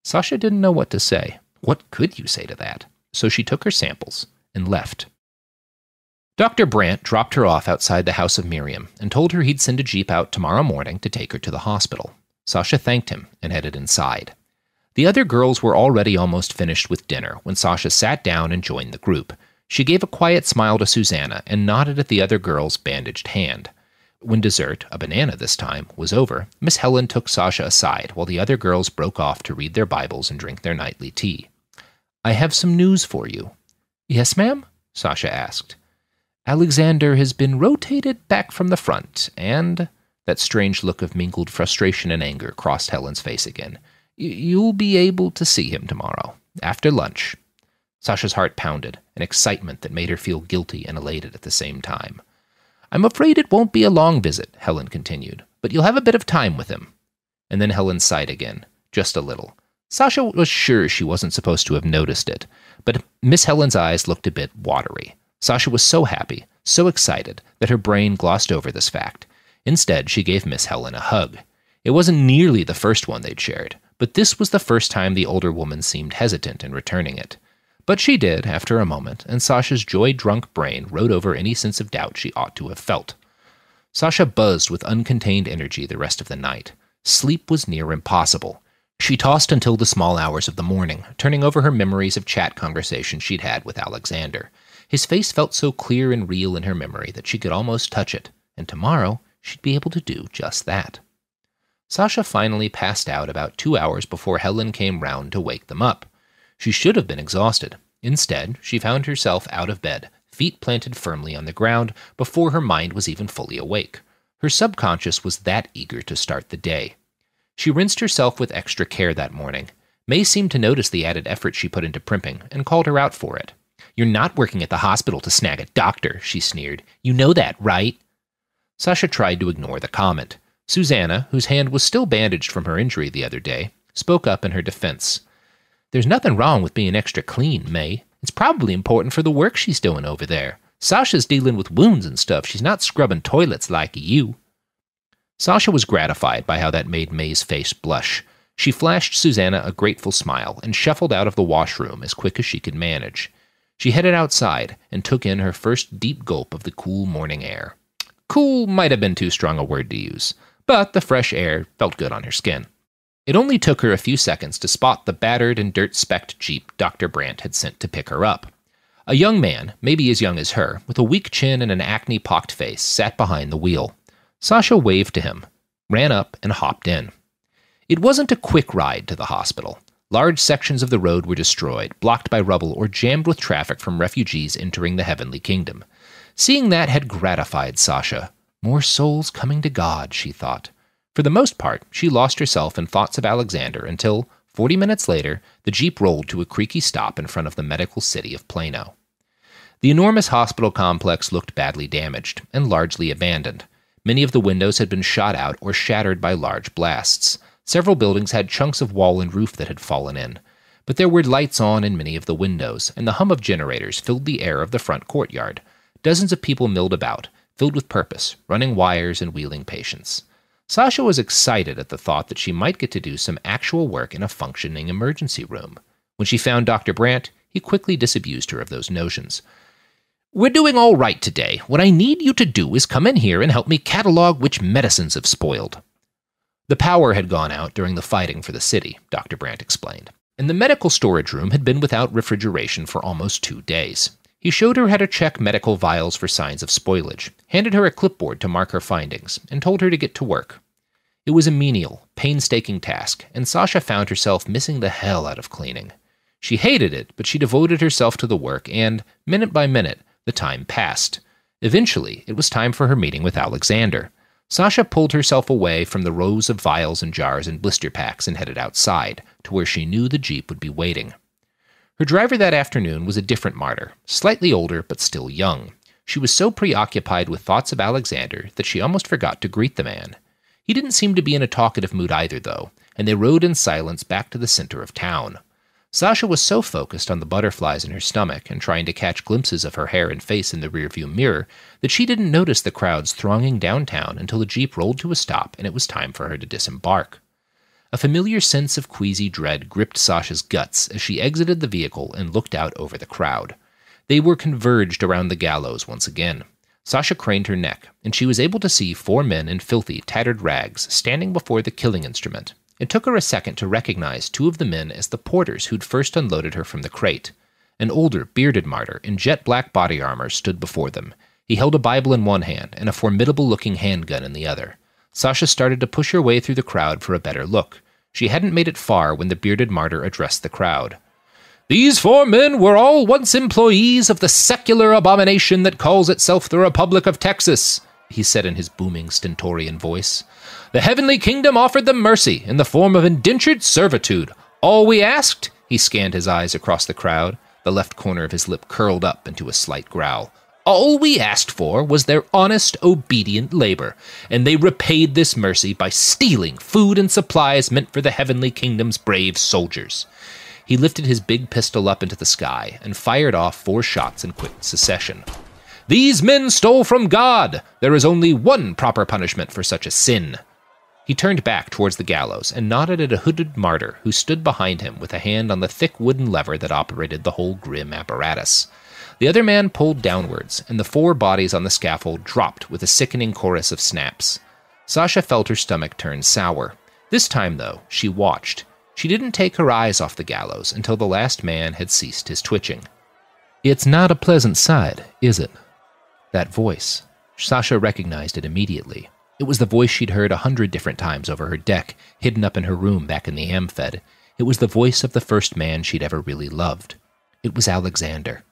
Sasha didn't know what to say. What could you say to that? So she took her samples and left. Dr. Brandt dropped her off outside the house of Miriam and told her he'd send a jeep out tomorrow morning to take her to the hospital. Sasha thanked him and headed inside. The other girls were already almost finished with dinner when Sasha sat down and joined the group. She gave a quiet smile to Susanna and nodded at the other girl's bandaged hand. When dessert, a banana this time, was over, Miss Helen took Sasha aside while the other girls broke off to read their Bibles and drink their nightly tea. "I have some news for you." "Yes, ma'am?" Sasha asked. "Alexander has been rotated back from the front, and—" That strange look of mingled frustration and anger crossed Helen's face again. "You'll be able to see him tomorrow, after lunch." Sasha's heart pounded, an excitement that made her feel guilty and elated at the same time. "I'm afraid it won't be a long visit," Helen continued, "but you'll have a bit of time with him." And then Helen sighed again, just a little. Sasha was sure she wasn't supposed to have noticed it, but Miss Helen's eyes looked a bit watery. Sasha was so happy, so excited, that her brain glossed over this fact. Instead, she gave Miss Helen a hug. It wasn't nearly the first one they'd shared, but this was the first time the older woman seemed hesitant in returning it. But she did, after a moment, and Sasha's joy-drunk brain rode over any sense of doubt she ought to have felt. Sasha buzzed with uncontained energy the rest of the night. Sleep was near impossible. She tossed until the small hours of the morning, turning over her memories of chat conversations she'd had with Alexander. His face felt so clear and real in her memory that she could almost touch it, and tomorrow she'd be able to do just that. Sasha finally passed out about 2 hours before Helen came round to wake them up. She should have been exhausted. Instead, she found herself out of bed, feet planted firmly on the ground, before her mind was even fully awake. Her subconscious was that eager to start the day. She rinsed herself with extra care that morning. May seemed to notice the added effort she put into primping, and called her out for it. "You're not working at the hospital to snag a doctor," she sneered. "You know that, right?" Sasha tried to ignore the comment. Susanna, whose hand was still bandaged from her injury the other day, spoke up in her defense. "There's nothing wrong with being extra clean, May. It's probably important for the work she's doing over there. Sasha's dealing with wounds and stuff. She's not scrubbing toilets like you." Sasha was gratified by how that made May's face blush. She flashed Susanna a grateful smile and shuffled out of the washroom as quick as she could manage. She headed outside and took in her first deep gulp of the cool morning air. Cool might have been too strong a word to use, but the fresh air felt good on her skin. It only took her a few seconds to spot the battered and dirt-specked jeep Dr. Brandt had sent to pick her up. A young man, maybe as young as her, with a weak chin and an acne-pocked face, sat behind the wheel. Sasha waved to him, ran up, and hopped in. It wasn't a quick ride to the hospital. Large sections of the road were destroyed, blocked by rubble, or jammed with traffic from refugees entering the heavenly kingdom. Seeing that had gratified Sasha. More souls coming to God, she thought. For the most part, she lost herself in thoughts of Alexander until, 40 minutes later, the jeep rolled to a creaky stop in front of the medical city of Plano. The enormous hospital complex looked badly damaged and largely abandoned. Many of the windows had been shot out or shattered by large blasts. Several buildings had chunks of wall and roof that had fallen in. But there were lights on in many of the windows, and the hum of generators filled the air of the front courtyard. Dozens of people milled about, filled with purpose, running wires and wheeling patients. Sasha was excited at the thought that she might get to do some actual work in a functioning emergency room. When she found Dr. Brandt, he quickly disabused her of those notions. "We're doing all right today. What I need you to do is come in here and help me catalog which medicines have spoiled." The power had gone out during the fighting for the city, Dr. Brandt explained, and the medical storage room had been without refrigeration for almost 2 days. He showed her how to check medical vials for signs of spoilage, handed her a clipboard to mark her findings, and told her to get to work. It was a menial, painstaking task, and Sasha found herself missing the hell out of cleaning. She hated it, but she devoted herself to the work, and, minute by minute, the time passed. Eventually, it was time for her meeting with Alexander. Sasha pulled herself away from the rows of vials and jars and blister packs and headed outside, to where she knew the jeep would be waiting. Her driver that afternoon was a different martyr, slightly older but still young. She was so preoccupied with thoughts of Alexander that she almost forgot to greet the man. He didn't seem to be in a talkative mood either, though, and they rode in silence back to the center of town. Sasha was so focused on the butterflies in her stomach and trying to catch glimpses of her hair and face in the rearview mirror that she didn't notice the crowds thronging downtown until the jeep rolled to a stop and it was time for her to disembark. A familiar sense of queasy dread gripped Sasha's guts as she exited the vehicle and looked out over the crowd. They were converged around the gallows once again. Sasha craned her neck, and she was able to see 4 men in filthy, tattered rags standing before the killing instrument. It took her a second to recognize 2 of the men as the porters who'd first unloaded her from the crate. An older, bearded martyr in jet-black body armor stood before them. He held a Bible in one hand and a formidable-looking handgun in the other. Sasha started to push her way through the crowd for a better look. She hadn't made it far when the bearded martyr addressed the crowd. "These 4 men were all once employees of the secular abomination that calls itself the Republic of Texas," he said in his booming, stentorian voice. "The heavenly kingdom offered them mercy in the form of indentured servitude. All we asked," he scanned his eyes across the crowd, the left corner of his lip curled up into a slight growl. "All we asked for was their honest, obedient labor, and they repaid this mercy by stealing food and supplies meant for the heavenly kingdom's brave soldiers." He lifted his big pistol up into the sky and fired off 4 shots in quick succession. "These men stole from God! There is only one proper punishment for such a sin." He turned back towards the gallows and nodded at a hooded martyr who stood behind him with a hand on the thick wooden lever that operated the whole grim apparatus. The other man pulled downwards, and the 4 bodies on the scaffold dropped with a sickening chorus of snaps. Sasha felt her stomach turn sour. This time, though, she watched. She didn't take her eyes off the gallows until the last man had ceased his twitching. "It's not a pleasant sight, is it?" That voice. Sasha recognized it immediately. It was the voice she'd heard 100 different times over her deck, hidden up in her room back in the Amfed. It was the voice of the first man she'd ever really loved. It was Alexander.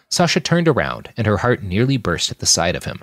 Sasha turned around, and her heart nearly burst at the sight of him.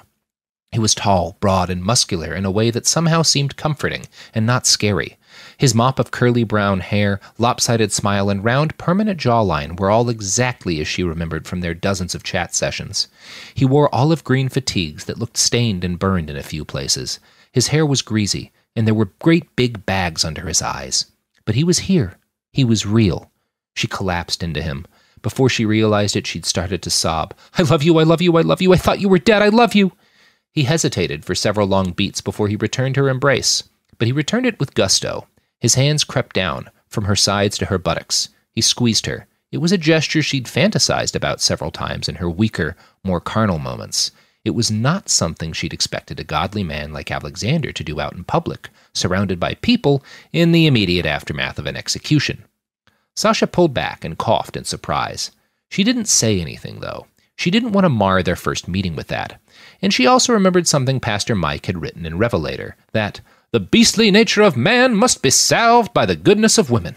He was tall, broad, and muscular in a way that somehow seemed comforting and not scary. His mop of curly brown hair, lopsided smile, and round, permanent jawline were all exactly as she remembered from their dozens of chat sessions. He wore olive-green fatigues that looked stained and burned in a few places. His hair was greasy, and there were great big bags under his eyes. But he was here. He was real. She collapsed into him. Before she realized it, she'd started to sob. "I love you, I love you, I love you, I thought you were dead, I love you." He hesitated for several long beats before he returned her embrace, but he returned it with gusto. His hands crept down, from her sides to her buttocks. He squeezed her. It was a gesture she'd fantasized about several times in her weaker, more carnal moments. It was not something she'd expected a godly man like Alexander to do out in public, surrounded by people, in the immediate aftermath of an execution. Sasha pulled back and coughed in surprise. She didn't say anything, though. She didn't want to mar their first meeting with that. And she also remembered something Pastor Mike had written in Revelator, that the beastly nature of man must be salved by the goodness of women.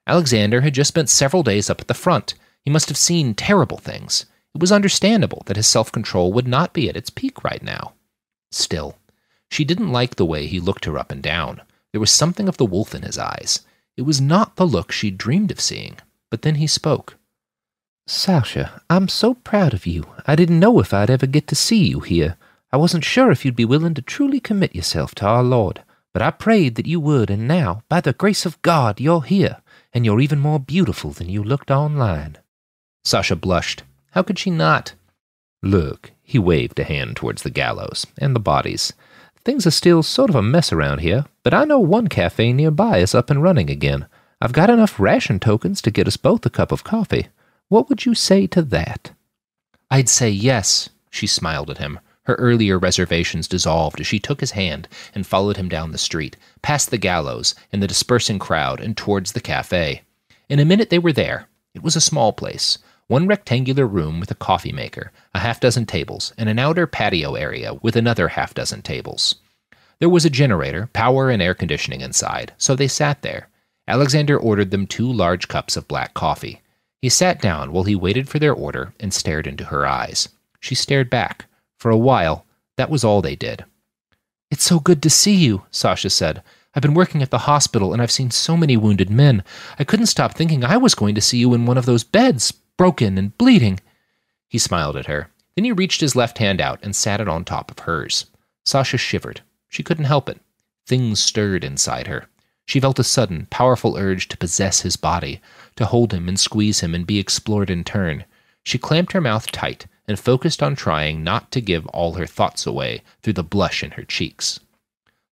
Alexander had just spent several days up at the front. He must have seen terrible things. It was understandable that his self-control would not be at its peak right now. Still, she didn't like the way he looked her up and down. There was something of the wolf in his eyes. It was not the look she'd dreamed of seeing. But then he spoke. Sasha, I'm so proud of you. I didn't know if I'd ever get to see you here. I wasn't sure if you'd be willing to truly commit yourself to our Lord, but I prayed that you would, and now, by the grace of God, you're here, and you're even more beautiful than you looked online. Sasha blushed. How could she not? Look, he waved a hand towards the gallows and the bodies. Things are still sort of a mess around here, but I know one cafe nearby is up and running again. I've got enough ration tokens to get us both a cup of coffee. What would you say to that? I'd say yes, she smiled at him. Her earlier reservations dissolved as she took his hand and followed him down the street, past the gallows and the dispersing crowd and towards the cafe. In a minute they were there. It was a small place. One rectangular room with a coffee maker, a half-dozen tables, and an outer patio area with another half-dozen tables. There was a generator, power and air conditioning inside, so they sat there. Alexander ordered them 2 large cups of black coffee. He sat down while he waited for their order and stared into her eyes. She stared back. For a while, that was all they did. It's so good to see you, Sasha said. I've been working at the hospital and I've seen so many wounded men. I couldn't stop thinking I was going to see you in one of those beds, broken and bleeding. He smiled at her. Then he reached his left hand out and sat it on top of hers. Sasha shivered. She couldn't help it. Things stirred inside her. She felt a sudden, powerful urge to possess his body, to hold him and squeeze him and be explored in turn. She clamped her mouth tight and focused on trying not to give all her thoughts away through the blush in her cheeks.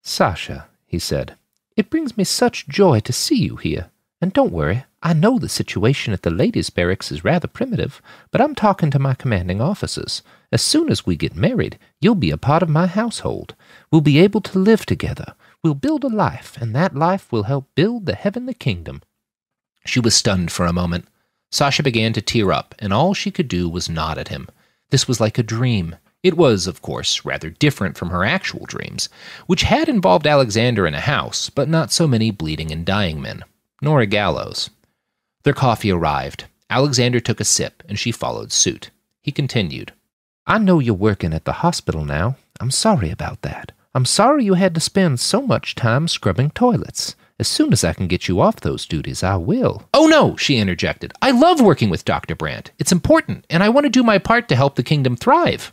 Sasha, he said, it brings me such joy to see you here. And don't worry, I know the situation at the ladies' barracks is rather primitive, but I'm talking to my commanding officers. As soon as we get married, you'll be a part of my household. We'll be able to live together. We'll build a life, and that life will help build the heavenly kingdom. She was stunned for a moment. Sasha began to tear up, and all she could do was nod at him. This was like a dream. It was, of course, rather different from her actual dreams, which had involved Alexander in a house, but not so many bleeding and dying men, nor a gallows. Their coffee arrived. Alexander took a sip, and she followed suit. He continued. I know you're working at the hospital now. I'm sorry about that. I'm sorry you had to spend so much time scrubbing toilets. As soon as I can get you off those duties, I will. Oh no, she interjected. I love working with Dr. Brandt. It's important, and I want to do my part to help the kingdom thrive.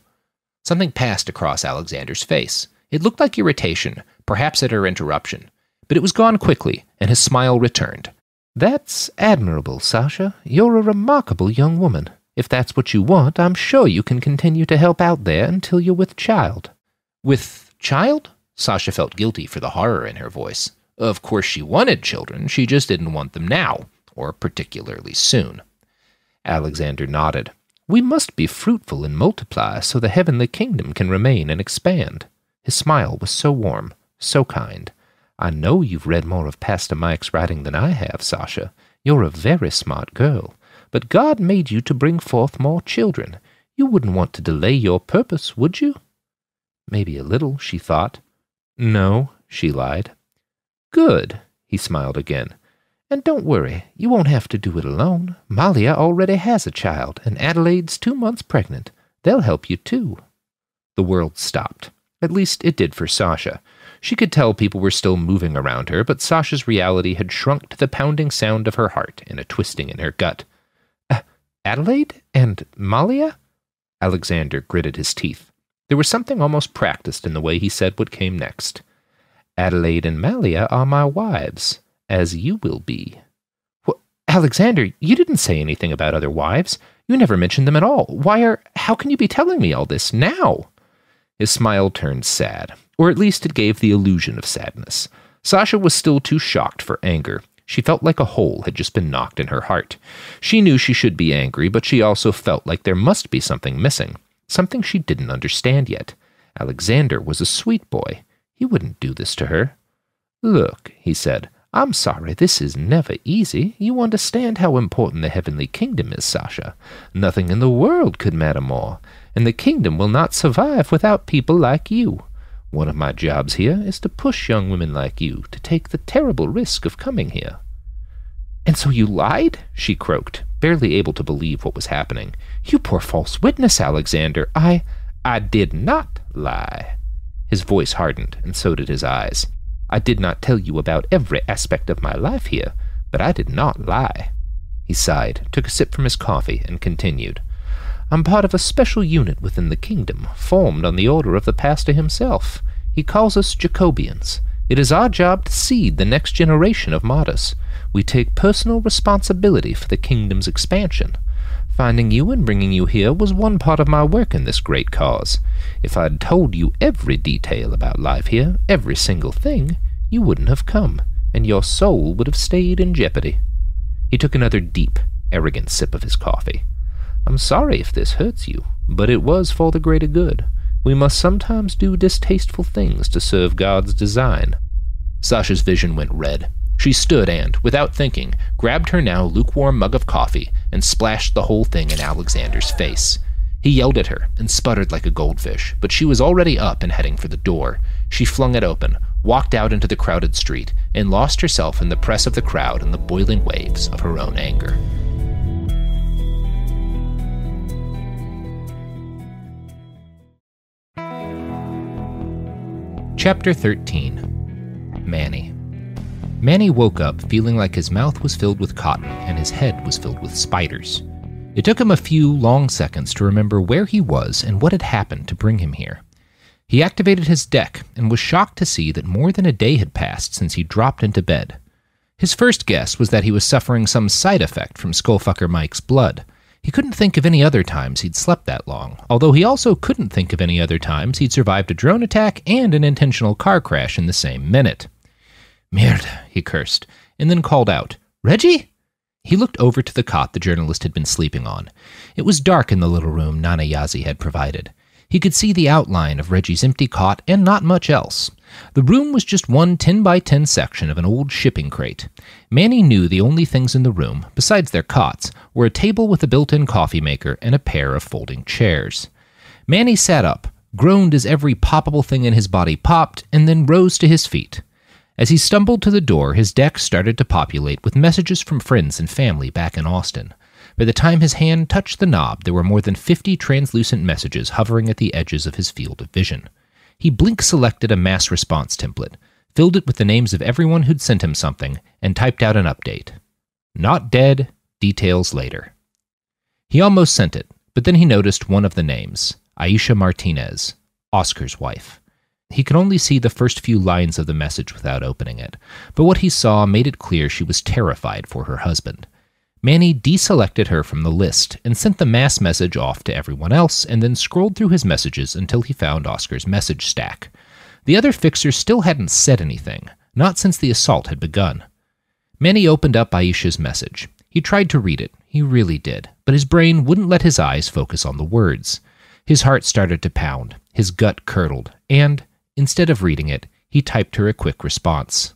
Something passed across Alexander's face. It looked like irritation, perhaps at her interruption. But it was gone quickly, and his smile returned. That's admirable, Sasha. You're a remarkable young woman. If that's what you want, I'm sure you can continue to help out there until you're with child. With child? Sasha felt guilty for the horror in her voice. Of course she wanted children, she just didn't want them now, or particularly soon. Alexander nodded. We must be fruitful and multiply so the heavenly kingdom can remain and expand. His smile was so warm, so kind. I know you've read more of Pastor Mike's writing than I have, Sasha. You're a very smart girl. But God made you to bring forth more children. You wouldn't want to delay your purpose, would you? Maybe a little, she thought. No, she lied. Good, he smiled again. And don't worry, you won't have to do it alone. Malia already has a child, and Adelaide's 2 months pregnant. They'll help you too. The world stopped. At least it did for Sasha. She could tell people were still moving around her, but Sasha's reality had shrunk to the pounding sound of her heart and a twisting in her gut. Adelaide and Malia? Alexander gritted his teeth. There was something almost practiced in the way he said what came next. Adelaide and Malia are my wives, as you will be. Alexander, you didn't say anything about other wives. You never mentioned them at all. How can you be telling me all this now? His smile turned sad, or at least it gave the illusion of sadness. Sasha was still too shocked for anger. She felt like a hole had just been knocked in her heart. She knew she should be angry, but she also felt like there must be something missing, something she didn't understand yet. Alexander was a sweet boy. He wouldn't do this to her. Look, he said, I'm sorry, this is never easy. You understand how important the heavenly kingdom is, Sasha. Nothing in the world could matter more, and the kingdom will not survive without people like you. One of my jobs here is to push young women like you to take the terrible risk of coming here. "And so you lied?" she croaked, barely able to believe what was happening. "You poor false witness, Alexander. I did not lie." His voice hardened, and so did his eyes. "I did not tell you about every aspect of my life here, but I did not lie." He sighed, took a sip from his coffee, and continued. "I'm part of a special unit within the kingdom, formed on the order of the pastor himself. He calls us Jacobians. It is our job to seed the next generation of martyrs. We take personal responsibility for the kingdom's expansion. Finding you and bringing you here was one part of my work in this great cause. If I'd told you every detail about life here, every single thing, you wouldn't have come, and your soul would have stayed in jeopardy." He took another deep, arrogant sip of his coffee. "I'm sorry if this hurts you, but it was for the greater good. We must sometimes do distasteful things to serve God's design." Sasha's vision went red. She stood and, without thinking, grabbed her now lukewarm mug of coffee and splashed the whole thing in Alexander's face. He yelled at her and sputtered like a goldfish, but she was already up and heading for the door. She flung it open, walked out into the crowded street, and lost herself in the press of the crowd and the boiling waves of her own anger. Chapter 13. Manny. Manny woke up feeling like his mouth was filled with cotton and his head was filled with spiders. It took him a few long seconds to remember where he was and what had happened to bring him here. He activated his deck and was shocked to see that more than a day had passed since he dropped into bed. His first guess was that he was suffering some side effect from Skullfucker Mike's blood. He couldn't think of any other times he'd slept that long, although he also couldn't think of any other times he'd survived a drone attack and an intentional car crash in the same minute. "Merde," he cursed, and then called out, "Reggie?" He looked over to the cot the journalist had been sleeping on. It was dark in the little room Nana Yazi had provided. He could see the outline of Reggie's empty cot and not much else. The room was just one 10-by-10 section of an old shipping crate. Manny knew the only things in the room, besides their cots, were a table with a built-in coffee maker and a pair of folding chairs. Manny sat up, groaned as every poppable thing in his body popped, and then rose to his feet. As he stumbled to the door, his deck started to populate with messages from friends and family back in Austin. By the time his hand touched the knob, there were more than 50 translucent messages hovering at the edges of his field of vision. He blink-selected a mass response template, filled it with the names of everyone who'd sent him something, and typed out an update. "Not dead, details later." He almost sent it, but then he noticed one of the names, Aisha Martinez, Oscar's wife. He could only see the first few lines of the message without opening it, but what he saw made it clear she was terrified for her husband. Manny deselected her from the list and sent the mass message off to everyone else, and then scrolled through his messages until he found Oscar's message stack. The other fixers still hadn't said anything, not since the assault had begun. Manny opened up Aisha's message. He tried to read it, he really did, but his brain wouldn't let his eyes focus on the words. His heart started to pound, his gut curdled, and, instead of reading it, he typed her a quick response.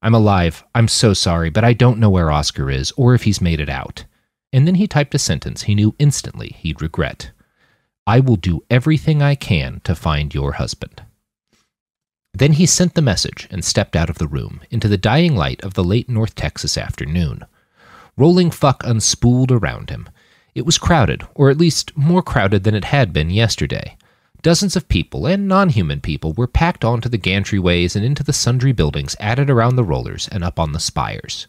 "I'm alive. I'm so sorry, but I don't know where Oscar is, or if he's made it out." And then he typed a sentence he knew instantly he'd regret. "I will do everything I can to find your husband." Then he sent the message and stepped out of the room, into the dying light of the late North Texas afternoon. Rolling fuck unspooled around him. It was crowded, or at least more crowded than it had been yesterday. Dozens of people, and non-human people, were packed onto the gantryways and into the sundry buildings added around the rollers and up on the spires.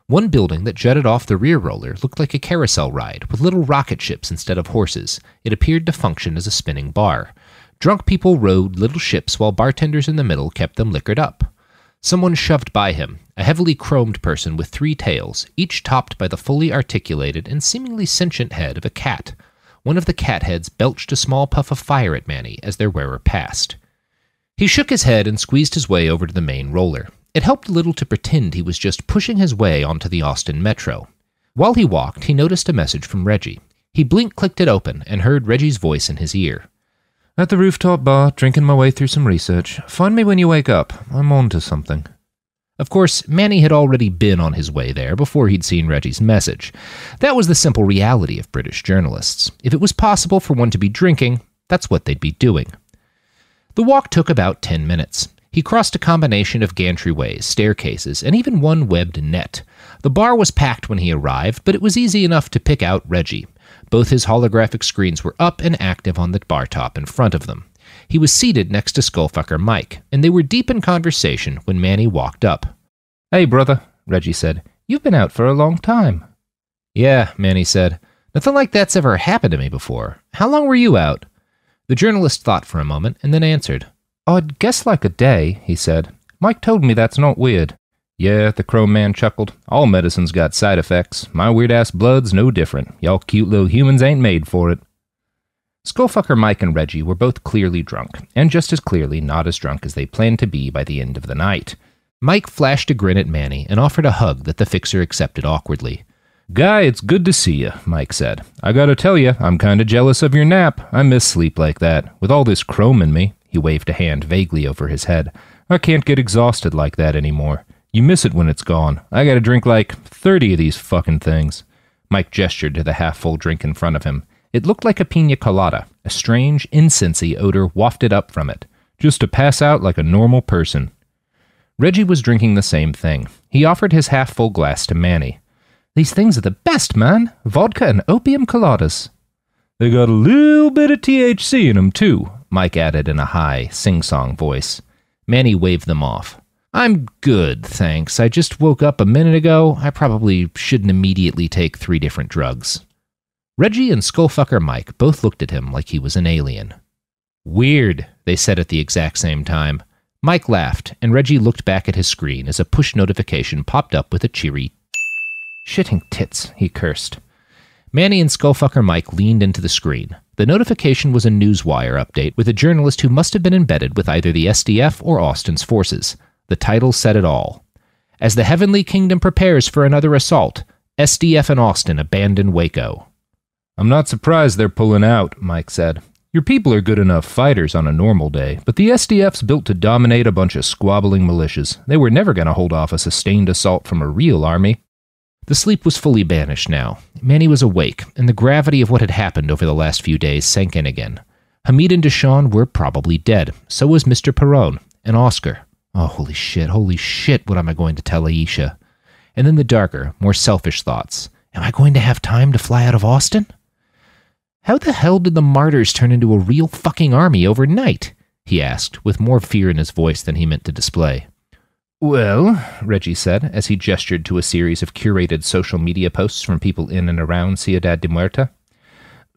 One building that jutted off the rear roller looked like a carousel ride, with little rocket ships instead of horses. It appeared to function as a spinning bar. Drunk people rode little ships while bartenders in the middle kept them liquored up. Someone shoved by him, a heavily chromed person with 3 tails, each topped by the fully articulated and seemingly sentient head of a cat. One of the cat heads belched a small puff of fire at Manny as their wearer passed. He shook his head and squeezed his way over to the main roller. It helped a little to pretend he was just pushing his way onto the Austin Metro. While he walked, he noticed a message from Reggie. He blink-clicked it open and heard Reggie's voice in his ear. "At the rooftop bar, drinking my way through some research. Find me when you wake up. I'm on to something." Of course, Manny had already been on his way there before he'd seen Reggie's message. That was the simple reality of British journalists. If it was possible for one to be drinking, that's what they'd be doing. The walk took about 10 minutes. He crossed a combination of gantryways, staircases, and even one webbed net. The bar was packed when he arrived, but it was easy enough to pick out Reggie. Both his holographic screens were up and active on the bar top in front of them. He was seated next to Skullfucker Mike, and they were deep in conversation when Manny walked up. "Hey, brother," Reggie said. "You've been out for a long time." "Yeah," Manny said. "Nothing like that's ever happened to me before. How long were you out?" The journalist thought for a moment and then answered. "I'd guess like a day," he said. "Mike told me that's not weird." "Yeah," the Chrome Man chuckled. "All medicine's got side effects. My weird-ass blood's no different. Y'all cute little humans ain't made for it." Skullfucker Mike and Reggie were both clearly drunk, and just as clearly not as drunk as they planned to be by the end of the night. Mike flashed a grin at Manny and offered a hug that the fixer accepted awkwardly. "Guy, it's good to see you," Mike said. "I gotta tell you, I'm kinda jealous of your nap. I miss sleep like that. With all this chrome in me," he waved a hand vaguely over his head, "I can't get exhausted like that anymore. You miss it when it's gone. I gotta drink like 30 of these fucking things." Mike gestured to the half-full drink in front of him. It looked like a piña colada, a strange, incensey odor wafted up from it, just to pass out like a normal person. Reggie was drinking the same thing. He offered his half-full glass to Manny. "These things are the best, man. Vodka and opium coladas." "They got a little bit of THC in them, too," Mike added in a high, sing-song voice. Manny waved them off. "I'm good, thanks. I just woke up a minute ago. I probably shouldn't immediately take 3 different drugs." Reggie and Skullfucker Mike both looked at him like he was an alien. "Weird," they said at the exact same time. Mike laughed, and Reggie looked back at his screen as a push notification popped up with a cheery "Shitting tits," he cursed. Manny and Skullfucker Mike leaned into the screen. The notification was a newswire update with a journalist who must have been embedded with either the SDF or Austin's forces. The title said it all. "As the Heavenly Kingdom prepares for another assault, SDF and Austin abandon Waco." "I'm not surprised they're pulling out," Mike said. "Your people are good enough fighters on a normal day, but the SDF's built to dominate a bunch of squabbling militias. They were never going to hold off a sustained assault from a real army." The sleep was fully banished now. Manny was awake, and the gravity of what had happened over the last few days sank in again. Hamid and Deshawn were probably dead. So was Mr. Perron and Oscar. Oh, holy shit, what am I going to tell Aisha? And then the darker, more selfish thoughts. Am I going to have time to fly out of Austin? How the hell did the martyrs turn into a real fucking army overnight? He asked, with more fear in his voice than he meant to display. "Well," Reggie said, as he gestured to a series of curated social media posts from people in and around Ciudad de Muerta,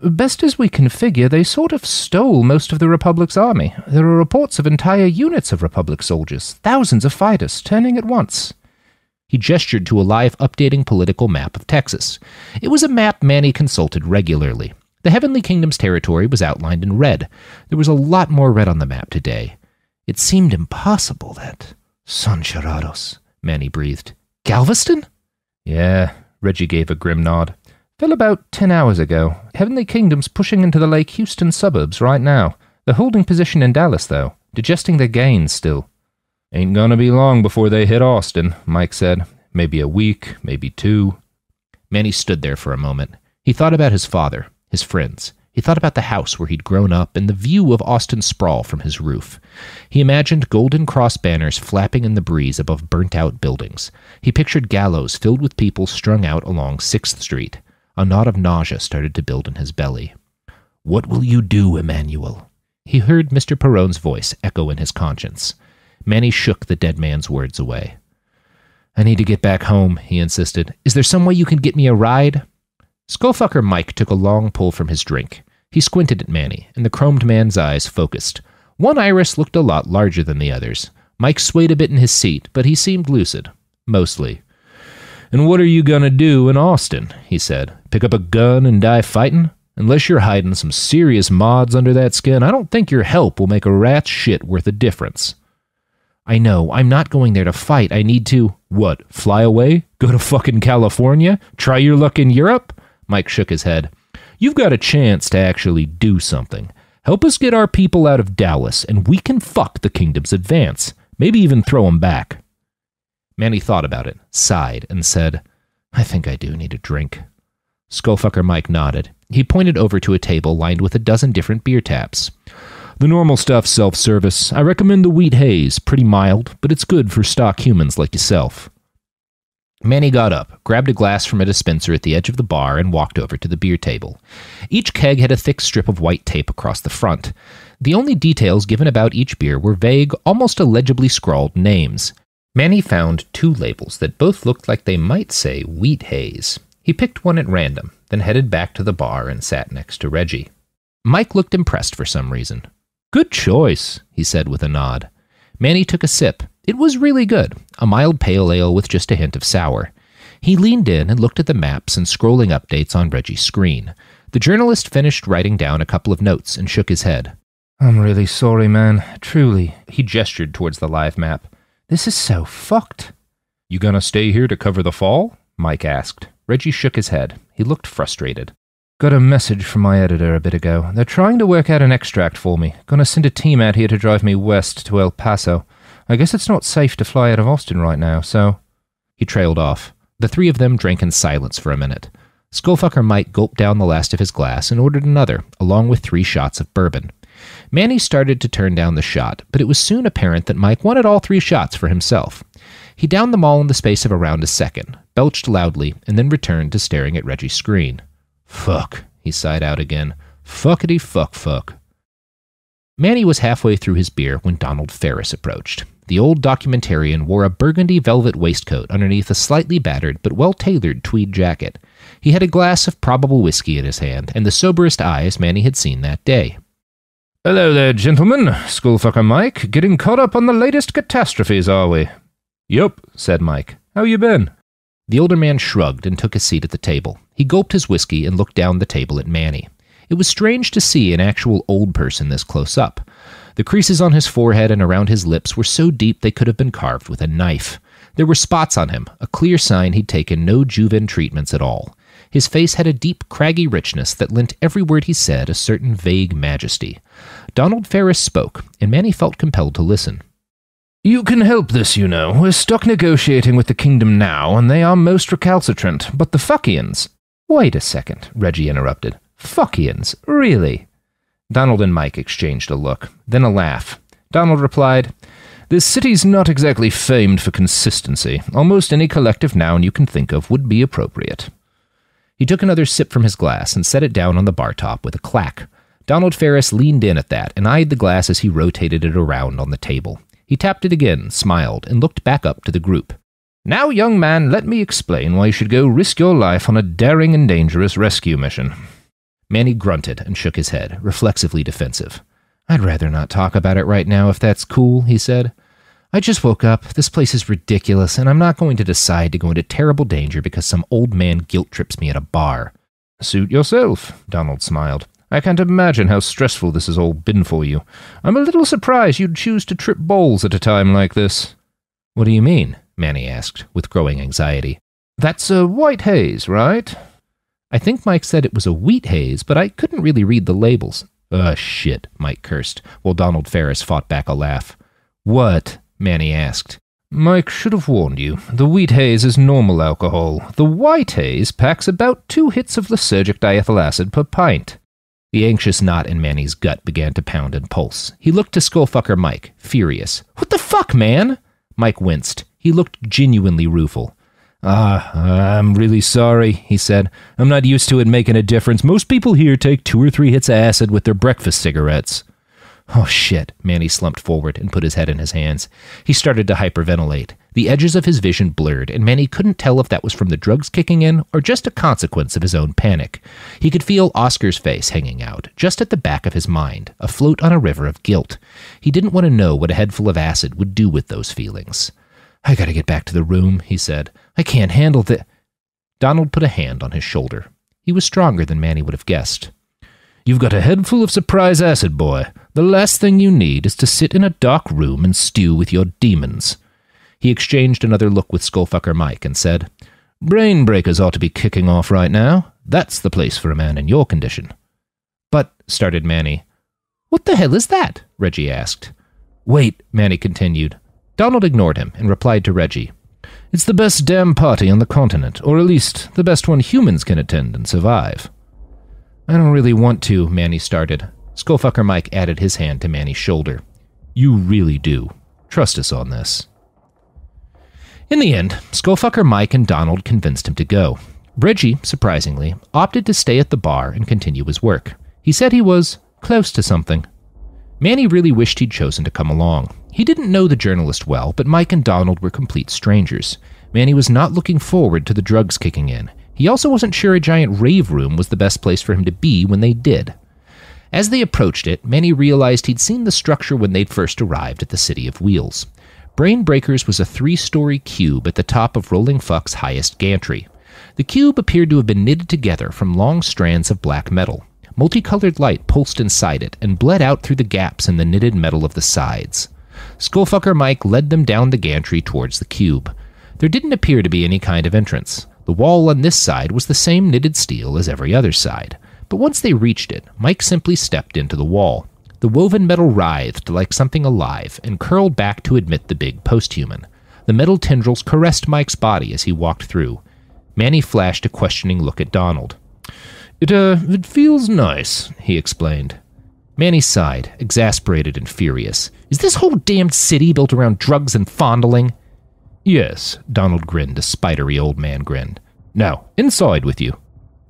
"best as we can figure, they sort of stole most of the Republic's army. There are reports of entire units of Republic soldiers, thousands of fighters, turning at once." He gestured to a live updating political map of Texas. It was a map Manny consulted regularly. The Heavenly Kingdom's territory was outlined in red. There was a lot more red on the map today. It seemed impossible that... "Son charados," Manny breathed. "Galveston?" "Yeah," Reggie gave a grim nod. "Fell about 10 hours ago. Heavenly Kingdom's pushing into the Lake Houston suburbs right now. They're holding position in Dallas, though, digesting their gains still." "Ain't gonna be long before they hit Austin," Mike said. "Maybe a week, maybe 2. Manny stood there for a moment. He thought about his father, his friends. He thought about the house where he'd grown up and the view of Austin sprawl from his roof. He imagined Golden Cross banners flapping in the breeze above burnt-out buildings. He pictured gallows filled with people strung out along 6th Street. A knot of nausea started to build in his belly. "What will you do, Emmanuel?" He heard Mr. Perron's voice echo in his conscience. Manny shook the dead man's words away. "I need to get back home," he insisted. "Is there some way you can get me a ride?" Skullfucker Mike took a long pull from his drink. He squinted at Manny, and the chromed man's eyes focused. One iris looked a lot larger than the others. Mike swayed a bit in his seat, but he seemed lucid. Mostly. "And what are you gonna do in Austin?" he said. "Pick up a gun and die fighting? Unless you're hiding some serious mods under that skin, I don't think your help will make a rat's shit worth a difference." "I know, I'm not going there to fight. I need to..." "What, fly away? Go to fucking California? Try your luck in Europe?" Mike shook his head. "You've got a chance to actually do something. Help us get our people out of Dallas, and we can fuck the kingdom's advance. Maybe even throw them back." Manny thought about it, sighed, and said, "I think I do need a drink." Skullfucker Mike nodded. He pointed over to a table lined with a dozen different beer taps. The normal stuff's self-service. I recommend the wheat haze. Pretty mild, but it's good for stock humans like yourself. Manny got up, grabbed a glass from a dispenser at the edge of the bar, and walked over to the beer table. Each keg had a thick strip of white tape across the front. The only details given about each beer were vague, almost illegibly scrawled names. Manny found 2 labels that both looked like they might say wheat haze. He picked one at random, then headed back to the bar and sat next to Reggie. Mike looked impressed for some reason. "Good choice," he said with a nod. Manny took a sip. It was really good, a mild pale ale with just a hint of sour. He leaned in and looked at the maps and scrolling updates on Reggie's screen. The journalist finished writing down a couple of notes and shook his head. "I'm really sorry, man. Truly." He gestured towards the live map. "This is so fucked." "You gonna stay here to cover the fall?" Mike asked. Reggie shook his head. He looked frustrated. "Got a message from my editor a bit ago. They're trying to work out an extract for me. Gonna send a team out here to drive me west to El Paso. I guess it's not safe to fly out of Austin right now, so..." He trailed off. The 3 of them drank in silence for a minute. Skullfucker Mike gulped down the last of his glass and ordered another, along with 3 shots of bourbon. Manny started to turn down the shot, but it was soon apparent that Mike wanted all 3 shots for himself. He downed them all in the space of around a second, belched loudly, and then returned to staring at Reggie's screen. "Fuck," he sighed out again. "Fuckity fuck. Manny was halfway through his beer when Donald Ferris approached. The old documentarian wore a burgundy velvet waistcoat underneath a slightly battered but well-tailored tweed jacket. He had a glass of probable whiskey in his hand, and the soberest eyes Manny had seen that day. "Hello there, gentlemen. Skullfucker Mike. Getting caught up on the latest catastrophes, are we?" "Yup," said Mike. "How you been?" The older man shrugged and took a seat at the table. He gulped his whiskey and looked down the table at Manny. It was strange to see an actual old person this close up. The creases on his forehead and around his lips were so deep they could have been carved with a knife. There were spots on him, a clear sign he'd taken no Juven treatments at all. His face had a deep, craggy richness that lent every word he said a certain vague majesty. Donald Ferris spoke, and Manny felt compelled to listen. "You can help this, you know. We're stuck negotiating with the kingdom now, and they are most recalcitrant. But the Fuckians..." "Wait a second," Reggie interrupted. "Fuckians? Really?" Donald and Mike exchanged a look, then a laugh. Donald replied, "This city's not exactly famed for consistency. Almost any collective noun you can think of would be appropriate." He took another sip from his glass and set it down on the bar top with a clack. Donald Ferris leaned in at that and eyed the glass as he rotated it around on the table. He tapped it again, smiled, and looked back up to the group. "Now, young man, let me explain why you should go risk your life on a daring and dangerous rescue mission." Manny grunted and shook his head, reflexively defensive. "I'd rather not talk about it right now if that's cool," he said. "I just woke up, this place is ridiculous, and I'm not going to decide to go into terrible danger because some old man guilt-trips me at a bar." "Suit yourself," Donald smiled. "I can't imagine how stressful this has all been for you. I'm a little surprised you'd choose to trip balls at a time like this." "What do you mean?" Manny asked, with growing anxiety. "That's a white haze, right?" I think Mike said it was a wheat haze, but I couldn't really read the labels. Shit, Mike cursed, while Donald Ferris fought back a laugh. "What?" Manny asked. "Mike should have warned you. The wheat haze is normal alcohol. The white haze packs about 2 hits of lysergic diethyl acid per pint." The anxious knot in Manny's gut began to pound and pulse. He looked to Skullfucker Mike, furious. "What the fuck, man?" Mike winced. He looked genuinely rueful. I'm really sorry," he said. "I'm not used to it making a difference. Most people here take 2 or 3 hits of acid with their breakfast cigarettes." "Oh, shit." Manny slumped forward and put his head in his hands. He started to hyperventilate. The edges of his vision blurred, and Manny couldn't tell if that was from the drugs kicking in or just a consequence of his own panic. He could feel Oscar's face hanging out, just at the back of his mind, afloat on a river of guilt. He didn't want to know what a head full of acid would do with those feelings. "I gotta get back to the room," he said. "I can't handle the..." Donald put a hand on his shoulder. He was stronger than Manny would have guessed. "You've got a head full of surprise acid, boy. The last thing you need is to sit in a dark room and stew with your demons." He exchanged another look with Skullfucker Mike and said, "Brain breakers ought to be kicking off right now. That's the place for a man in your condition." "But," started Manny. "What the hell is that?" Reggie asked. "Wait," Manny continued. Donald ignored him and replied to Reggie, "It's the best damn party on the continent, or at least the best one humans can attend and survive." "I don't really want to," Manny started. Skullfucker Mike added his hand to Manny's shoulder. You really do. Trust us on this. In the end, Skullfucker Mike and Donald convinced him to go. Reggie, surprisingly, opted to stay at the bar and continue his work. He said he was close to something. Manny really wished he'd chosen to come along. He didn't know the journalist well, but Mike and Donald were complete strangers. Manny was not looking forward to the drugs kicking in. He also wasn't sure a giant rave room was the best place for him to be when they did. As they approached it, Manny realized he'd seen the structure when they'd first arrived at the City of Wheels. Brain Breakers was a 3-story cube at the top of Rolling Fuck's highest gantry. The cube appeared to have been knitted together from long strands of black metal. Multicolored light pulsed inside it and bled out through the gaps in the knitted metal of the sides. Skullfucker Mike led them down the gantry towards the cube. There didn't appear to be any kind of entrance. The wall on this side was the same knitted steel as every other side. But once they reached it, Mike simply stepped into the wall. The woven metal writhed like something alive and curled back to admit the big posthuman. The metal tendrils caressed Mike's body as he walked through. Manny flashed a questioning look at Donald. It feels nice, he explained. Manny sighed, exasperated and furious. Is this whole damned city built around drugs and fondling? Yes, Donald grinned, a spidery old man grinned. Now, inside with you.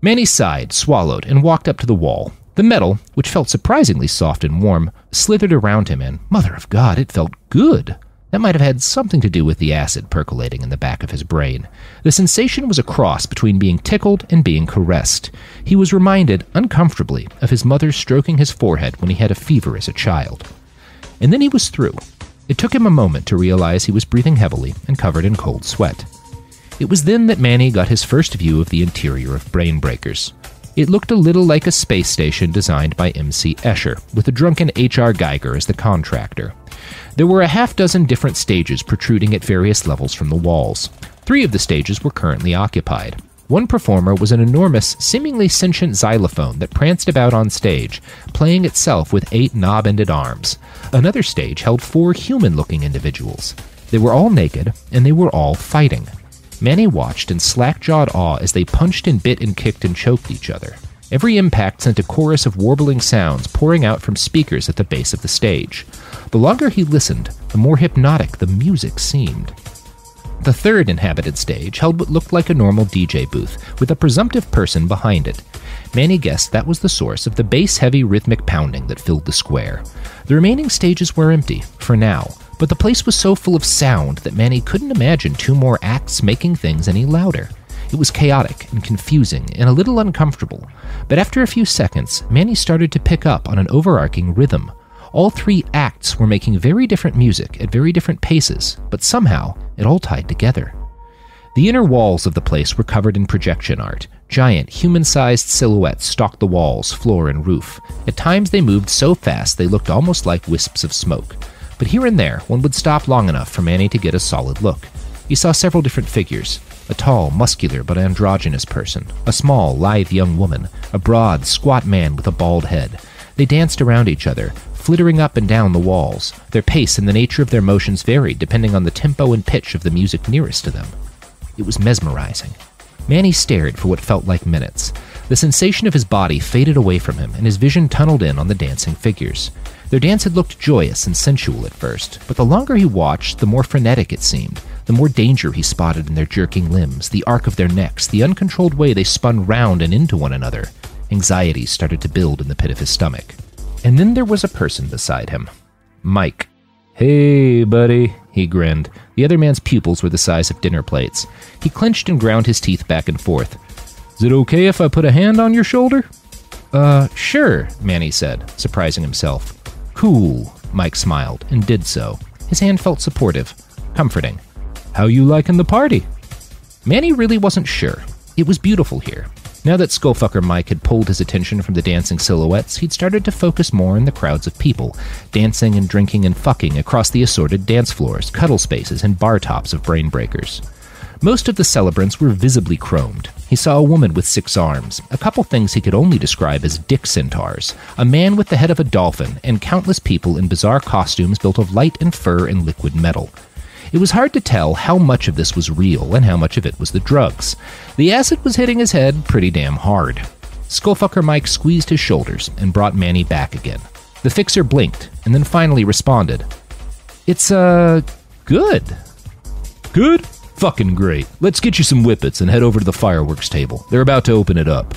Manny sighed, swallowed, and walked up to the wall. The metal, which felt surprisingly soft and warm, slithered around him, and, mother of God, it felt good. That might have had something to do with the acid percolating in the back of his brain. The sensation was a cross between being tickled and being caressed. He was reminded, uncomfortably, of his mother stroking his forehead when he had a fever as a child. And then he was through. It took him a moment to realize he was breathing heavily and covered in cold sweat. It was then that Manny got his first view of the interior of Brain Breakers. It looked a little like a space station designed by M.C. Escher, with a drunken H.R. Geiger as the contractor. There were a half-dozen different stages protruding at various levels from the walls. 3 of the stages were currently occupied. One performer was an enormous, seemingly sentient xylophone that pranced about on stage, playing itself with 8 knob-ended arms. Another stage held 4 human-looking individuals. They were all naked, and they were all fighting. Manny watched in slack-jawed awe as they punched and bit and kicked and choked each other. Every impact sent a chorus of warbling sounds pouring out from speakers at the base of the stage. The longer he listened, the more hypnotic the music seemed. The 3rd inhabited stage held what looked like a normal DJ booth, with a presumptive person behind it. Manny guessed that was the source of the bass-heavy rhythmic pounding that filled the square. The remaining stages were empty, for now, but the place was so full of sound that Manny couldn't imagine 2 more acts making things any louder. It was chaotic and confusing and a little uncomfortable, but after a few seconds, Manny started to pick up on an overarching rhythm. All 3 acts were making very different music at very different paces, but somehow it all tied together. The inner walls of the place were covered in projection art. Giant, human-sized silhouettes stalked the walls, floor, and roof. At times they moved so fast they looked almost like wisps of smoke. But here and there, one would stop long enough for Manny to get a solid look. He saw several different figures. A tall, muscular, but androgynous person. A small, lithe young woman. A broad, squat man with a bald head. They danced around each other, flittering up and down the walls. Their pace and the nature of their motions varied depending on the tempo and pitch of the music nearest to them. It was mesmerizing. Manny stared for what felt like minutes. The sensation of his body faded away from him, and his vision tunneled in on the dancing figures. Their dance had looked joyous and sensual at first, but the longer he watched, the more frenetic it seemed. The more danger he spotted in their jerking limbs, the arc of their necks, the uncontrolled way they spun round and into one another. Anxiety started to build in the pit of his stomach. And then there was a person beside him. Mike. Hey, buddy, he grinned. The other man's pupils were the size of dinner plates. He clenched and ground his teeth back and forth. Is it okay if I put a hand on your shoulder? Sure, Manny said, surprising himself. Cool, Mike smiled, and did so. His hand felt supportive, comforting. How you liking the party? Manny really wasn't sure. It was beautiful here. Now that Skullfucker Mike had pulled his attention from the dancing silhouettes, he'd started to focus more on the crowds of people, dancing and drinking and fucking across the assorted dance floors, cuddle spaces, and bar tops of Brain Breakers. Most of the celebrants were visibly chromed. He saw a woman with 6 arms, a couple things he could only describe as dick centaurs, a man with the head of a dolphin, and countless people in bizarre costumes built of light and fur and liquid metal. It was hard to tell how much of this was real and how much of it was the drugs. The acid was hitting his head pretty damn hard. Skullfucker Mike squeezed his shoulders and brought Manny back again. The fixer blinked and then finally responded. It's, good. Good? Fucking great. Let's get you some whippets and head over to the fireworks table. They're about to open it up.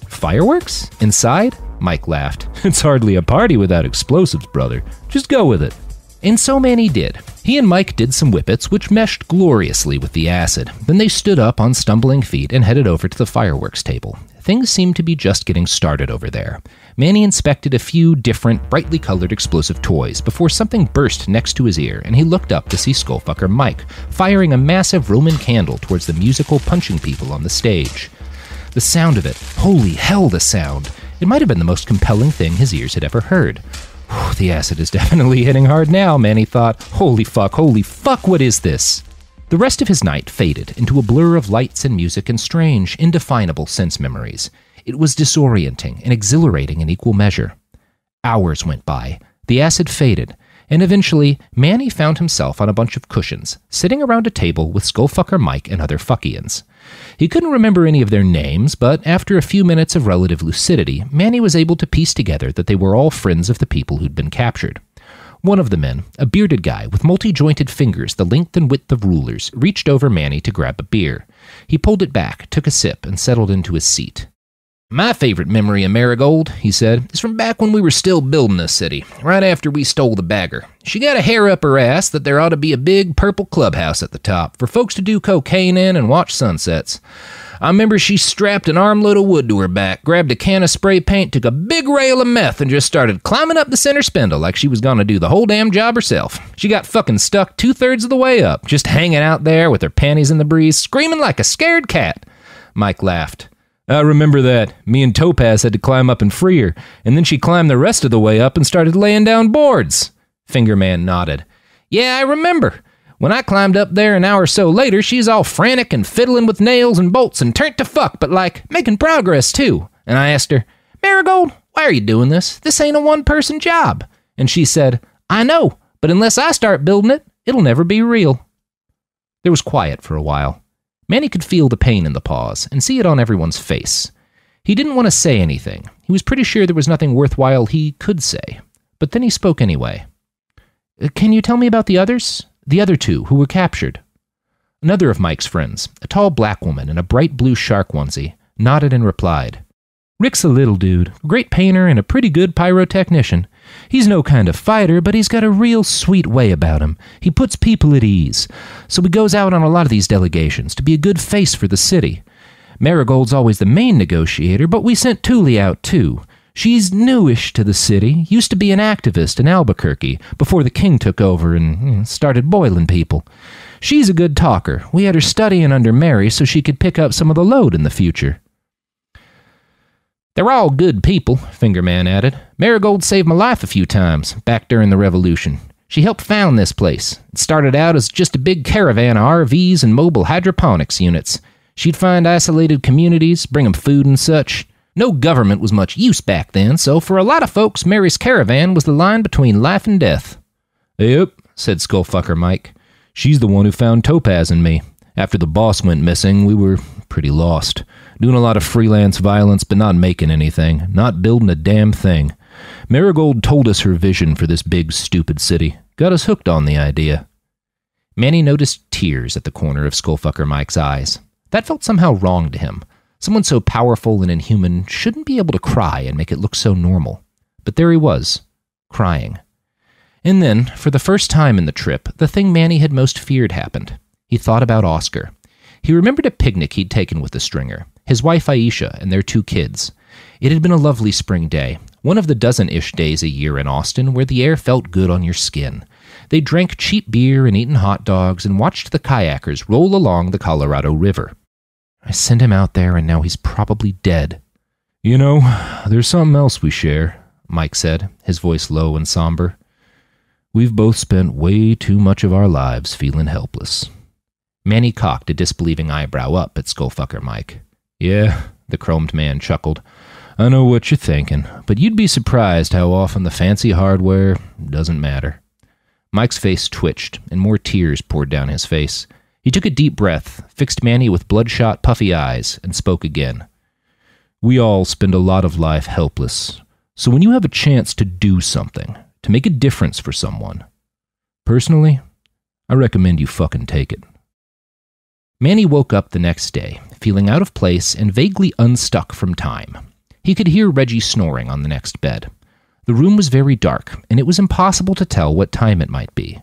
Fireworks? Inside? Mike laughed. It's hardly a party without explosives, brother. Just go with it. And so Manny did. He and Mike did some whippets, which meshed gloriously with the acid. Then they stood up on stumbling feet and headed over to the fireworks table. Things seemed to be just getting started over there. Manny inspected a few different, brightly colored explosive toys before something burst next to his ear, and he looked up to see Skullfucker Mike firing a massive Roman candle towards the musical punching people on the stage. The sound of it, holy hell, the sound! It might have been the most compelling thing his ears had ever heard. The acid is definitely hitting hard now, Manny thought. Holy fuck, what is this? The rest of his night faded into a blur of lights and music and strange, indefinable sense memories. It was disorienting and exhilarating in equal measure. Hours went by, the acid faded, and eventually Manny found himself on a bunch of cushions, sitting around a table with Skullfucker Mike and other fuckians. He couldn't remember any of their names, but after a few minutes of relative lucidity, Manny was able to piece together that they were all friends of the people who'd been captured. One of the men, a bearded guy with multi-jointed fingers the length and width of rulers, reached over Manny to grab a beer. He pulled it back, took a sip, and settled into his seat. My favorite memory of Marigold, he said, is from back when we were still building this city, right after we stole the bagger. She got a hair up her ass that there ought to be a big purple clubhouse at the top for folks to do cocaine in and watch sunsets. I remember she strapped an armload of wood to her back, grabbed a can of spray paint, took a big rail of meth, and just started climbing up the center spindle like she was gonna do the whole damn job herself. She got fucking stuck 2/3 of the way up, just hanging out there with her panties in the breeze, screaming like a scared cat. Mike laughed. I remember that. Me and Topaz had to climb up and free her, and then she climbed the rest of the way up and started laying down boards. Fingerman nodded. Yeah, I remember. When I climbed up there an hour or so later, she's all frantic and fiddling with nails and bolts and turned to fuck, but like, making progress too. And I asked her, Marigold, why are you doing this? This ain't a one-person job. And she said, I know, but unless I start building it, it'll never be real. There was quiet for a while. Manny could feel the pain in the pause and see it on everyone's face. He didn't want to say anything. He was pretty sure there was nothing worthwhile he could say. But then he spoke anyway. Can you tell me about the others? The other two who were captured? Another of Mike's friends, a tall black woman in a bright blue shark onesie, nodded and replied. Rick's a little dude, great painter and a pretty good pyrotechnician. He's no kind of fighter, but he's got a real sweet way about him. He puts people at ease. So he goes out on a lot of these delegations to be a good face for the city. Marigold's always the main negotiator, but we sent Thule out too. She's newish to the city, used to be an activist in Albuquerque before the king took over and started boiling people. She's a good talker. We had her studying under Mary so she could pick up some of the load in the future. They're all good people, Fingerman added. Marigold saved my life a few times, back during the Revolution. She helped found this place. It started out as just a big caravan of RVs and mobile hydroponics units. She'd find isolated communities, bring them food and such. No government was much use back then, so for a lot of folks, Mary's caravan was the line between life and death. Yep, said Skullfucker Mike. She's the one who found Topaz and me. After the boss went missing, we were pretty lost. Doing a lot of freelance violence, but not making anything. Not building a damn thing. Marigold told us her vision for this big, stupid city. Got us hooked on the idea. Manny noticed tears at the corner of Skullfucker Mike's eyes. That felt somehow wrong to him. Someone so powerful and inhuman shouldn't be able to cry and make it look so normal. But there he was, crying. And then, for the first time in the trip, the thing Manny had most feared happened. He thought about Oscar. He remembered a picnic he'd taken with the stringer, his wife Aisha and their 2 kids. It had been a lovely spring day, one of the dozen-ish days a year in Austin where the air felt good on your skin. They drank cheap beer and eaten hot dogs and watched the kayakers roll along the Colorado River. I sent him out there and now he's probably dead. You know, there's something else we share, Mike said, his voice low and somber. We've both spent way too much of our lives feeling helpless. Manny cocked a disbelieving eyebrow up at Skullfucker Mike. Yeah, the chromed man chuckled. I know what you're thinking, but you'd be surprised how often the fancy hardware doesn't matter. Mike's face twitched, and more tears poured down his face. He took a deep breath, fixed Manny with bloodshot, puffy eyes, and spoke again. We all spend a lot of life helpless. So when you have a chance to do something, to make a difference for someone, personally, I recommend you fucking take it. Manny woke up the next day, feeling out of place and vaguely unstuck from time. He could hear Reggie snoring on the next bed. The room was very dark, and it was impossible to tell what time it might be.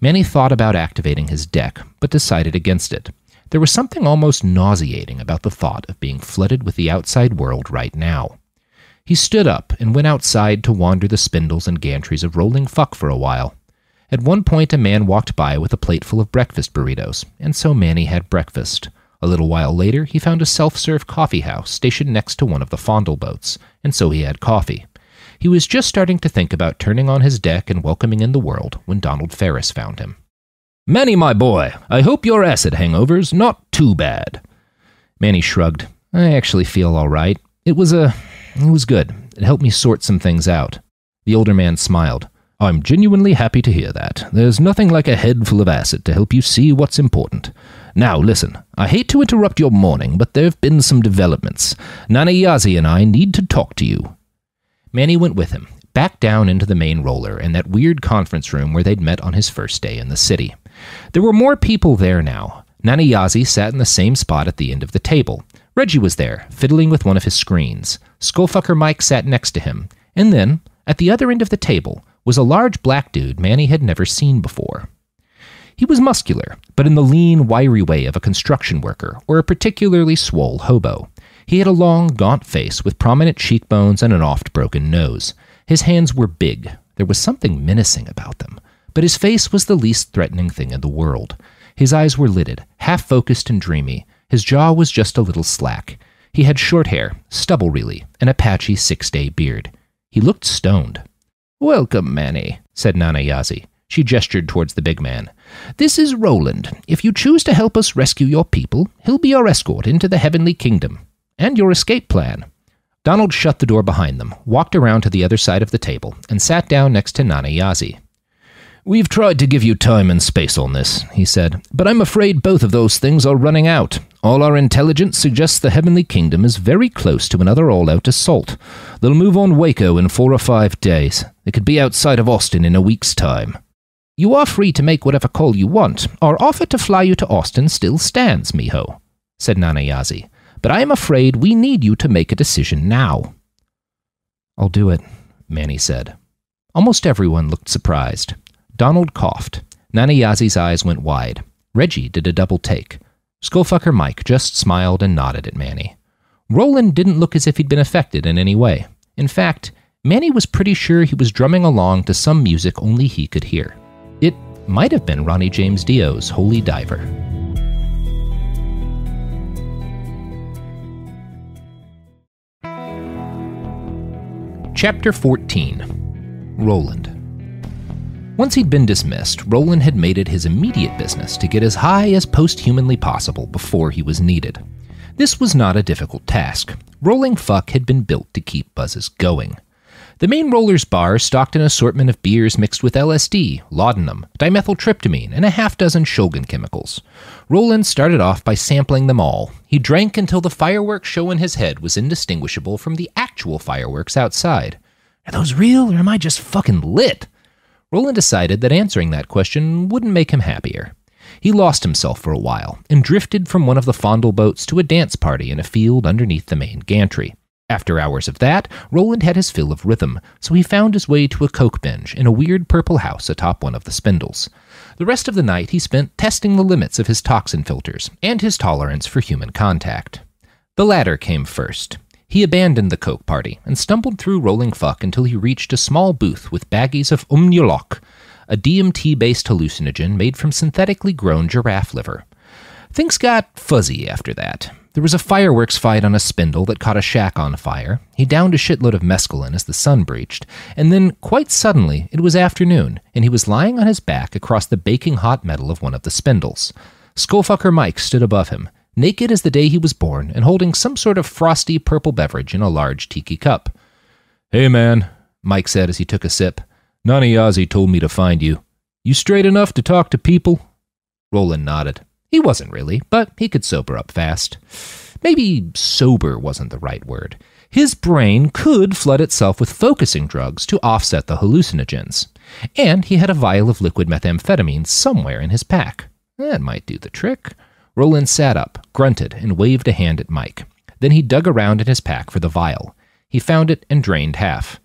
Manny thought about activating his deck, but decided against it. There was something almost nauseating about the thought of being flooded with the outside world right now. He stood up and went outside to wander the spindles and gantries of rolling fuck for a while. At one point, a man walked by with a plate full of breakfast burritos, and so Manny had breakfast. A little while later, he found a self-serve coffee house stationed next to one of the fondle boats, and so he had coffee. He was just starting to think about turning on his deck and welcoming in the world when Donald Ferris found him. "Manny, my boy, I hope your acid hangover's not too bad." Manny shrugged. "I actually feel all right. It was good. It helped me sort some things out." The older man smiled. "I'm genuinely happy to hear that. There's nothing like a head full of acid to help you see what's important. Now, listen, I hate to interrupt your morning, but there have been some developments. Nana Yazi and I need to talk to you." Manny went with him, back down into the main roller and that weird conference room where they'd met on his first day in the city. There were more people there now. Nana Yazi sat in the same spot at the end of the table. Reggie was there, fiddling with one of his screens. Skullfucker Mike sat next to him. And then, at the other end of the table, was a large black dude Manny had never seen before. He was muscular, but in the lean, wiry way of a construction worker or a particularly swole hobo. He had a long, gaunt face with prominent cheekbones and an oft-broken nose. His hands were big. There was something menacing about them. But his face was the least threatening thing in the world. His eyes were lidded, half-focused and dreamy. His jaw was just a little slack. He had short hair, stubble really, and a patchy 6-day beard. He looked stoned. "Welcome, Manny," said Nana Yazi. She gestured towards the big man. "This is Roland. If you choose to help us rescue your people, he'll be your escort into the Heavenly Kingdom. And your escape plan." Donald shut the door behind them, walked around to the other side of the table, and sat down next to Nana Yazi. "We've tried to give you time and space on this," he said, "but I'm afraid both of those things are running out. All our intelligence suggests the Heavenly Kingdom is very close to another all-out assault. They'll move on Waco in 4 or 5 days. They could be outside of Austin in a week's time. You are free to make whatever call you want. Our offer to fly you to Austin still stands, mijo," said Nana Yazi. "But I am afraid we need you to make a decision now." "I'll do it," Manny said. Almost everyone looked surprised. Donald coughed. Nana Yazi's eyes went wide. Reggie did a double take. Skullfucker Mike just smiled and nodded at Manny. Roland didn't look as if he'd been affected in any way. In fact, Manny was pretty sure he was drumming along to some music only he could hear. It might have been Ronnie James Dio's Holy Diver. Chapter 14. Roland. Once he'd been dismissed, Roland had made it his immediate business to get as high as post-humanly possible before he was needed. This was not a difficult task. Rolling Fuck had been built to keep buzzes going. The main roller's bar stocked an assortment of beers mixed with LSD, laudanum, dimethyltryptamine, and a half-dozen Shogun chemicals. Roland started off by sampling them all. He drank until the fireworks show in his head was indistinguishable from the actual fireworks outside. Are those real, or am I just fucking lit? Roland decided that answering that question wouldn't make him happier. He lost himself for a while and drifted from one of the fondle boats to a dance party in a field underneath the main gantry. After hours of that, Roland had his fill of rhythm, so he found his way to a coke binge in a weird purple house atop one of the spindles. The rest of the night he spent testing the limits of his toxin filters and his tolerance for human contact. The latter came first. He abandoned the coke party and stumbled through Rolling Fuck until he reached a small booth with baggies of Umnulok, a DMT-based hallucinogen made from synthetically grown giraffe liver. Things got fuzzy after that. There was a fireworks fight on a spindle that caught a shack on fire. He downed a shitload of mescaline as the sun breached, and then, quite suddenly, it was afternoon, and he was lying on his back across the baking hot metal of one of the spindles. Skullfucker Mike stood above him, naked as the day he was born and holding some sort of frosty purple beverage in a large tiki cup. "Hey, man," Mike said as he took a sip. "Nana Yazi told me to find you. You straight enough to talk to people?" Roland nodded. He wasn't really, but he could sober up fast. Maybe sober wasn't the right word. His brain could flood itself with focusing drugs to offset the hallucinogens. And he had a vial of liquid methamphetamine somewhere in his pack. That might do the trick. Roland sat up, grunted, and waved a hand at Mike. Then he dug around in his pack for the vial. He found it and drained half.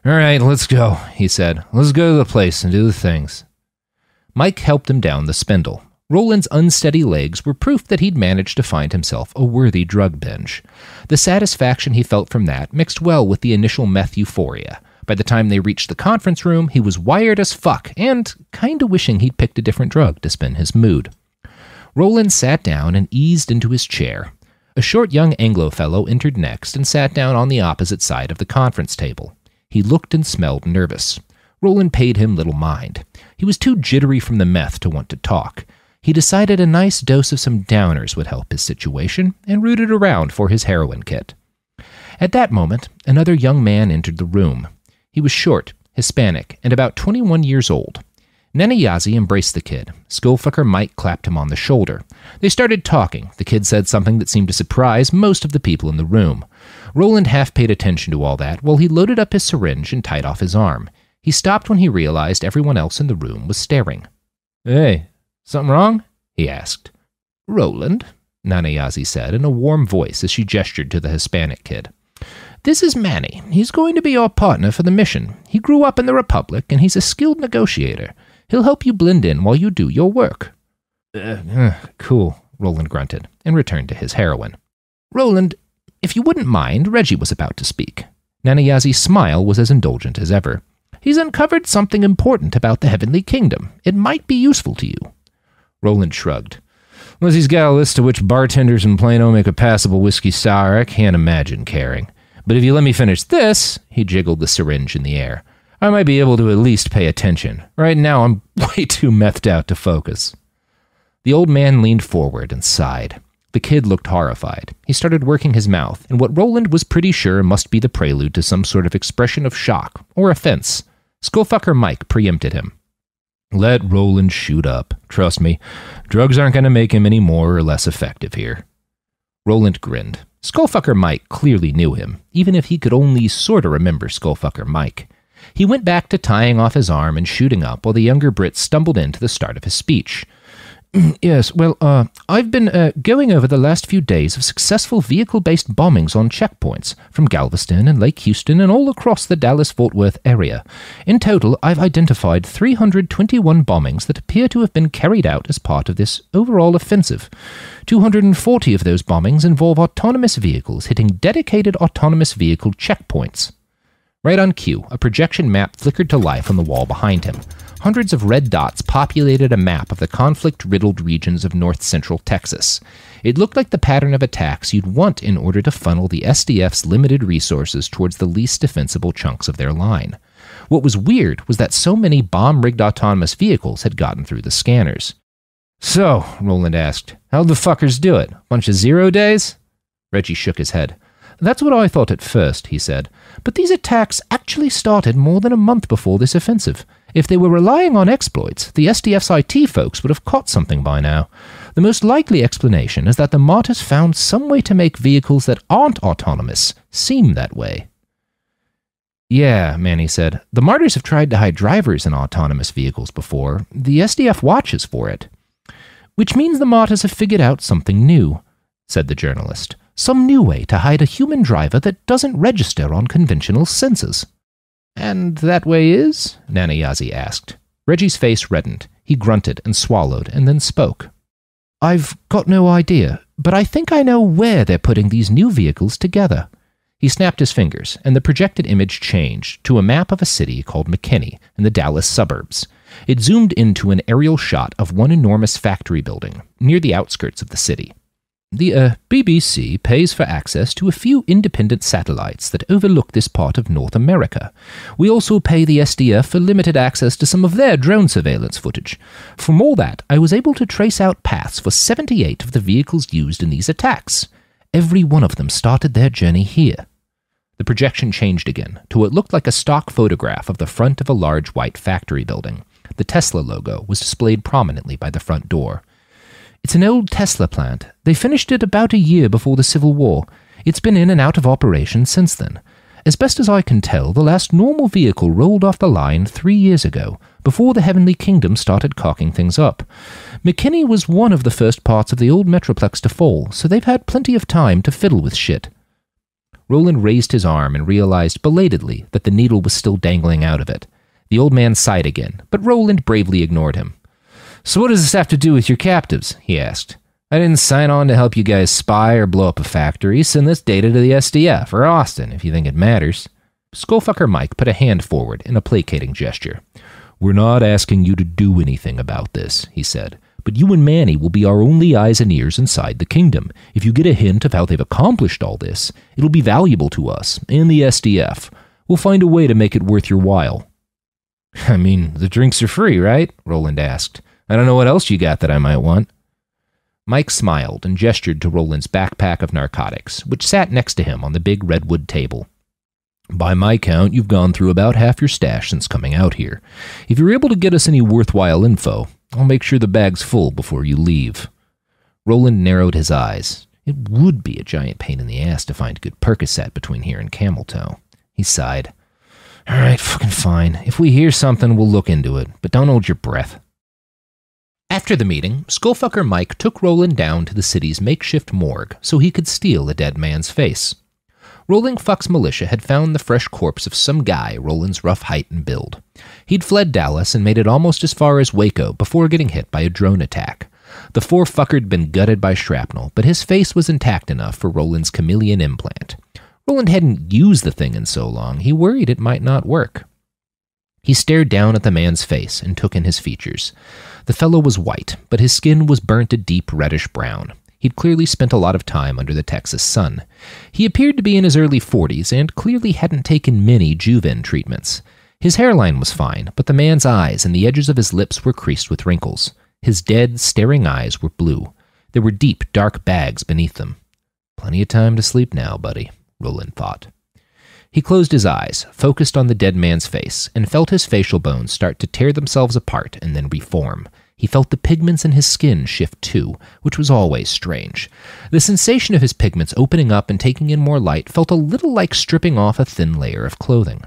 "All right, let's go," he said. "Let's go to the place and do the things." Mike helped him down the spindle. Roland's unsteady legs were proof that he'd managed to find himself a worthy drug binge. The satisfaction he felt from that mixed well with the initial meth euphoria. By the time they reached the conference room, he was wired as fuck and kinda wishing he'd picked a different drug to spin his mood. Roland sat down and eased into his chair. A short young Anglo fellow entered next and sat down on the opposite side of the conference table. He looked and smelled nervous. Roland paid him little mind. He was too jittery from the meth to want to talk. He decided a nice dose of some downers would help his situation and rooted around for his heroin kit. At that moment, another young man entered the room. He was short, Hispanic, and about 21 years old. Nanayazi embraced the kid. Skullfucker Mike clapped him on the shoulder. They started talking. The kid said something that seemed to surprise most of the people in the room. Roland half paid attention to all that while he loaded up his syringe and tied off his arm. He stopped when he realized everyone else in the room was staring. "Hey, something wrong?" he asked. "Roland," Nanayazi said in a warm voice as she gestured to the Hispanic kid. "This is Manny. He's going to be your partner for the mission. He grew up in the Republic, and he's a skilled negotiator. He'll help you blend in while you do your work." Cool, Roland grunted, and returned to his heroin. "Roland, if you wouldn't mind," Reggie was about to speak. Nanayazi's smile was as indulgent as ever. "He's uncovered something important about the Heavenly Kingdom. It might be useful to you." Roland shrugged. "Unless he's got a list of which bartenders in Plano make a passable whiskey sour, I can't imagine caring. But if you let me finish this," he jiggled the syringe in the air, "I might be able to at least pay attention. Right now, I'm way too methed out to focus." The old man leaned forward and sighed. The kid looked horrified. He started working his mouth in what Roland was pretty sure must be the prelude to some sort of expression of shock or offense. Skullfucker Mike preempted him. "Let Roland shoot up. Trust me, drugs aren't going to make him any more or less effective here." Roland grinned. Skullfucker Mike clearly knew him, even if he could only sorta remember Skullfucker Mike. He went back to tying off his arm and shooting up while the younger Brit stumbled into the start of his speech. "Yes, well, I've been going over the last few days of successful vehicle-based bombings on checkpoints from Galveston and Lake Houston and all across the Dallas-Fort Worth area. In total, I've identified 321 bombings that appear to have been carried out as part of this overall offensive. 240 of those bombings involve autonomous vehicles hitting dedicated autonomous vehicle checkpoints." Right on cue, a projection map flickered to life on the wall behind him. Hundreds of red dots populated a map of the conflict-riddled regions of north-central Texas. It looked like the pattern of attacks you'd want in order to funnel the SDF's limited resources towards the least defensible chunks of their line. What was weird was that so many bomb-rigged autonomous vehicles had gotten through the scanners. "So," Roland asked, "how'd the fuckers do it? Bunch of 0 days?" Reggie shook his head. "That's what I thought at first," he said. "But these attacks actually started more than a month before this offensive. If they were relying on exploits, the SDF's IT folks would have caught something by now. The most likely explanation is that the Martyrs found some way to make vehicles that aren't autonomous seem that way." "Yeah," Manny said. "The Martyrs have tried to hide drivers in autonomous vehicles before. The SDF watches for it." "Which means the Martyrs have figured out something new," said the journalist. "Some new way to hide a human driver that doesn't register on conventional sensors." "And that way is?" Nanayazi asked. Reggie's face reddened. He grunted and swallowed and then spoke. "I've got no idea, but I think I know where they're putting these new vehicles together." He snapped his fingers, and the projected image changed to a map of a city called McKinney in the Dallas suburbs. It zoomed into an aerial shot of one enormous factory building near the outskirts of the city. "The BBC pays for access to a few independent satellites that overlook this part of North America. We also pay the SDF for limited access to some of their drone surveillance footage. From all that, I was able to trace out paths for 78 of the vehicles used in these attacks. Every one of them started their journey here." The projection changed again to what looked like a stock photograph of the front of a large white factory building. The Tesla logo was displayed prominently by the front door. It's an old Tesla plant. They finished it about a year before the Civil War. It's been in and out of operation since then. As best as I can tell, the last normal vehicle rolled off the line 3 years ago, before the Heavenly Kingdom started cocking things up. McKinney was one of the first parts of the old Metroplex to fall, so they've had plenty of time to fiddle with shit. Roland raised his arm and realized belatedly that the needle was still dangling out of it. The old man sighed again, but Roland bravely ignored him. "So what does this have to do with your captives?" he asked. "I didn't sign on to help you guys spy or blow up a factory. Send this data to the SDF or Austin if you think it matters." Skullfucker Mike put a hand forward in a placating gesture. "We're not asking you to do anything about this," he said, "but you and Manny will be our only eyes and ears inside the kingdom. If you get a hint of how they've accomplished all this, it'll be valuable to us and the SDF. We'll find a way to make it worth your while." "I mean, the drinks are free, right?" Roland asked. "I don't know what else you got that I might want." Mike smiled and gestured to Roland's backpack of narcotics, which sat next to him on the big redwood table. "By my count, you've gone through about half your stash since coming out here. If you're able to get us any worthwhile info, I'll make sure the bag's full before you leave." Roland narrowed his eyes. It would be a giant pain in the ass to find good Percocet between here and Camel Toe. He sighed. "All right, fucking fine. If we hear something, we'll look into it, but don't hold your breath." After the meeting, Skullfucker Mike took Roland down to the city's makeshift morgue so he could steal a dead man's face. Rolling Fuck's militia had found the fresh corpse of some guy Roland's rough height and build. He'd fled Dallas and made it almost as far as Waco before getting hit by a drone attack. The poor fucker'd been gutted by shrapnel, but his face was intact enough for Roland's chameleon implant. Roland hadn't used the thing in so long, he worried it might not work. He stared down at the man's face and took in his features. The fellow was white, but his skin was burnt a deep reddish brown. He'd clearly spent a lot of time under the Texas sun. He appeared to be in his early 40s and clearly hadn't taken many Juven treatments. His hairline was fine, but the man's eyes and the edges of his lips were creased with wrinkles. His dead, staring eyes were blue. There were deep, dark bags beneath them. "Plenty of time to sleep now, buddy," Roland thought. He closed his eyes, focused on the dead man's face, and felt his facial bones start to tear themselves apart and then reform. He felt the pigments in his skin shift too, which was always strange. The sensation of his pigments opening up and taking in more light felt a little like stripping off a thin layer of clothing.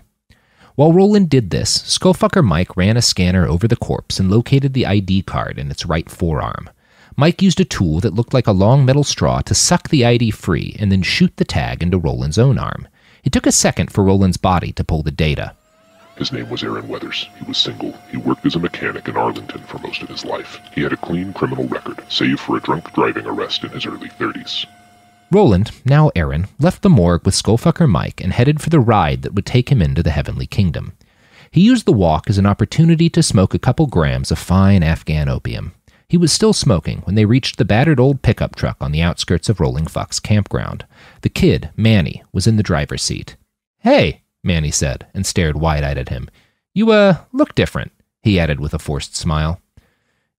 While Roland did this, Skullfucker Mike ran a scanner over the corpse and located the ID card in its right forearm. Mike used a tool that looked like a long metal straw to suck the ID free and then shoot the tag into Roland's own arm. It took a second for Roland's body to pull the data. His name was Aaron Weathers. He was single. He worked as a mechanic in Arlington for most of his life. He had a clean criminal record, save for a drunk driving arrest in his early 30s. Roland, now Aaron, left the morgue with Skullfucker Mike and headed for the ride that would take him into the Heavenly Kingdom. He used the walk as an opportunity to smoke a couple grams of fine Afghan opium. He was still smoking when they reached the battered old pickup truck on the outskirts of Rolling Fuck's campground. The kid, Manny, was in the driver's seat. "Hey," Manny said, and stared wide-eyed at him. "You, look different," he added with a forced smile.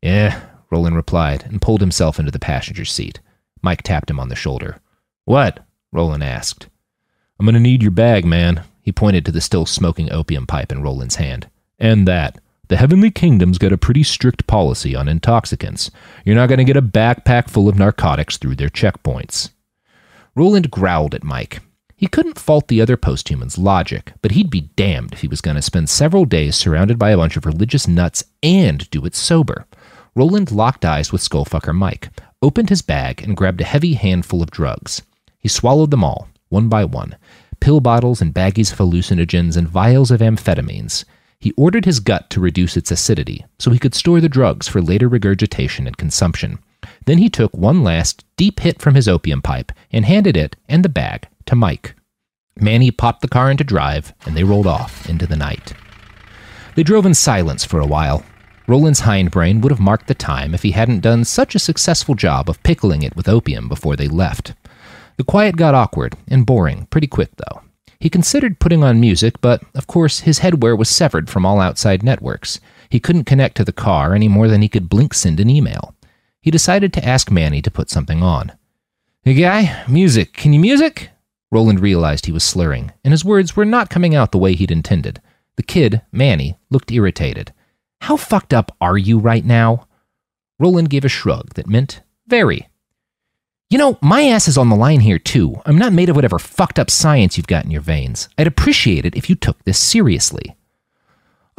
"Yeah," Roland replied, and pulled himself into the passenger's seat. Mike tapped him on the shoulder. "What?" Roland asked. "I'm gonna need your bag, man." He pointed to the still smoking opium pipe in Roland's hand. "And that. The Heavenly Kingdom's got a pretty strict policy on intoxicants. You're not going to get a backpack full of narcotics through their checkpoints." Roland growled at Mike. He couldn't fault the other posthuman's logic, but he'd be damned if he was going to spend several days surrounded by a bunch of religious nuts and do it sober. Roland locked eyes with Skullfucker Mike, opened his bag, and grabbed a heavy handful of drugs. He swallowed them all, one by one. Pill bottles and baggies of hallucinogens and vials of amphetamines. He ordered his gut to reduce its acidity, so he could store the drugs for later regurgitation and consumption. Then he took one last deep hit from his opium pipe and handed it and the bag to Mike. Manny popped the car into drive, and they rolled off into the night. They drove in silence for a while. Roland's hindbrain would have marked the time if he hadn't done such a successful job of pickling it with opium before they left. The quiet got awkward and boring pretty quick, though. He considered putting on music, but, of course, his headwear was severed from all outside networks. He couldn't connect to the car any more than he could blink send an email. He decided to ask Manny to put something on. "Hey, guy, music. Can you music?" Roland realized he was slurring, and his words were not coming out the way he'd intended. The kid, Manny, looked irritated. "How fucked up are you right now?" Roland gave a shrug that meant Very. You know, my ass is on the line here, too. I'm not made of whatever fucked up science you've got in your veins. I'd appreciate it if you took this seriously.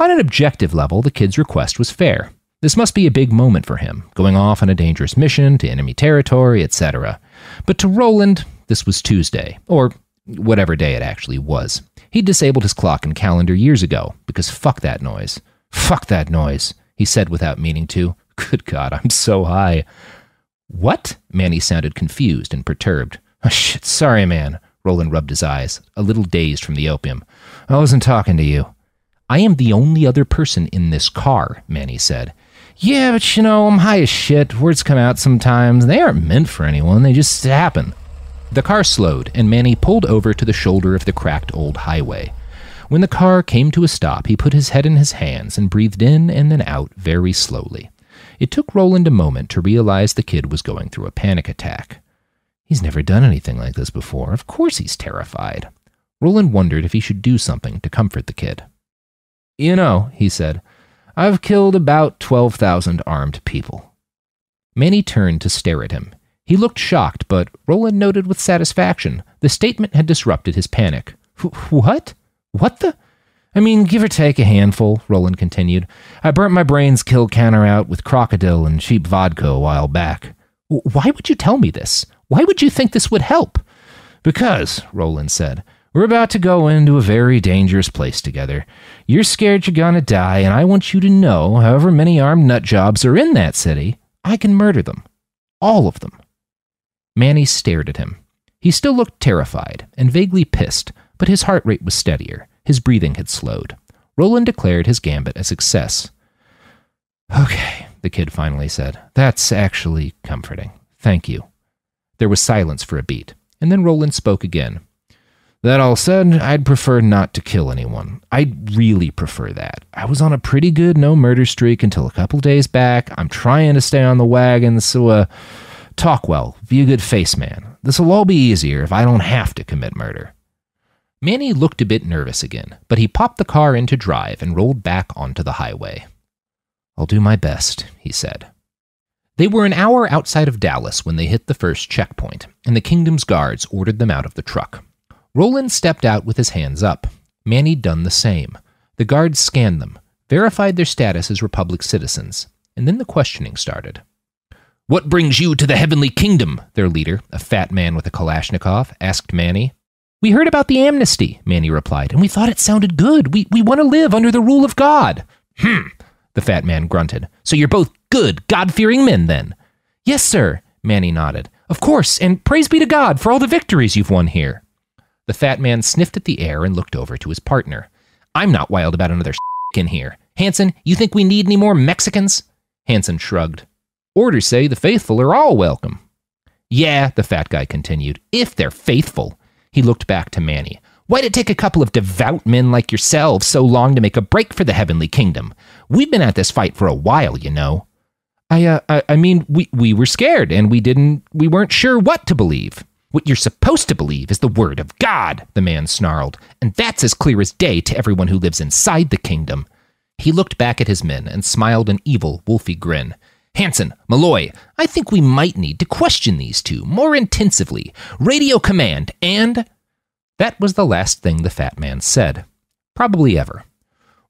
On an objective level, the kid's request was fair. This must be a big moment for him, going off on a dangerous mission to enemy territory, etc. But to Roland, this was Tuesday, or whatever day it actually was. He'd disabled his clock and calendar years ago, because fuck that noise. Fuck that noise, he said without meaning to. Good God, I'm so high. What? Manny sounded confused and perturbed. Oh, shit, sorry, man. Roland rubbed his eyes, a little dazed from the opium. I wasn't talking to you. I am the only other person in this car, Manny said. Yeah, but you know, I'm high as shit. Words come out sometimes. They aren't meant for anyone. They just happen. The car slowed, and Manny pulled over to the shoulder of the cracked old highway. When the car came to a stop, he put his head in his hands and breathed in and then out very slowly. It took Roland a moment to realize the kid was going through a panic attack. He's never done anything like this before. Of course he's terrified. Roland wondered if he should do something to comfort the kid. You know, he said, I've killed about 12,000 armed people. Manny turned to stare at him. He looked shocked, but Roland noted with satisfaction the statement had disrupted his panic. What? What the? I mean, give or take a handful, Roland continued. I burnt my brain's kill counter out with crocodile and cheap vodka a while back. Why would you tell me this? Why would you think this would help? Because, Roland said, we're about to go into a very dangerous place together. You're scared you're gonna die, and I want you to know, however many armed nutjobs are in that city, I can murder them. All of them. Manny stared at him. He still looked terrified and vaguely pissed, but his heart rate was steadier. His breathing had slowed. Roland declared his gambit a success. Okay, the kid finally said. That's actually comforting. Thank you. There was silence for a beat, and then Roland spoke again. That all said, I'd prefer not to kill anyone. I'd really prefer that. I was on a pretty good no-murder streak until a couple days back. I'm trying to stay on the wagon, so, talk well. Be a good face man. This'll all be easier if I don't have to commit murder. Manny looked a bit nervous again, but he popped the car into drive and rolled back onto the highway. I'll do my best, he said. They were an hour outside of Dallas when they hit the first checkpoint, and the Kingdom's guards ordered them out of the truck. Roland stepped out with his hands up. Manny'd done the same. The guards scanned them, verified their status as Republic citizens, and then the questioning started. What brings you to the Heavenly Kingdom? Their leader, a fat man with a Kalashnikov, asked Manny. We heard about the amnesty, Manny replied, and we thought it sounded good. We want to live under the rule of God. The fat man grunted. So you're both good, God-fearing men, then? Yes, sir, Manny nodded. Of course, and praise be to God for all the victories you've won here. The fat man sniffed at the air and looked over to his partner. I'm not wild about another in here. Hanson, you think we need any more Mexicans? Hanson shrugged. Orders say the faithful are all welcome. Yeah, the fat guy continued, if they're faithful. He looked back to Manny. Why'd it take a couple of devout men like yourselves so long to make a break for the Heavenly Kingdom? We've been at this fight for a while, you know. I mean, we were scared, and we weren't sure what to believe. What you're supposed to believe is the word of God, the man snarled, and that's as clear as day to everyone who lives inside the kingdom. He looked back at his men and smiled an evil, wolfy grin. Hanson, Malloy, I think we might need to question these two more intensively. Radio command, and... That was the last thing the fat man said. Probably ever.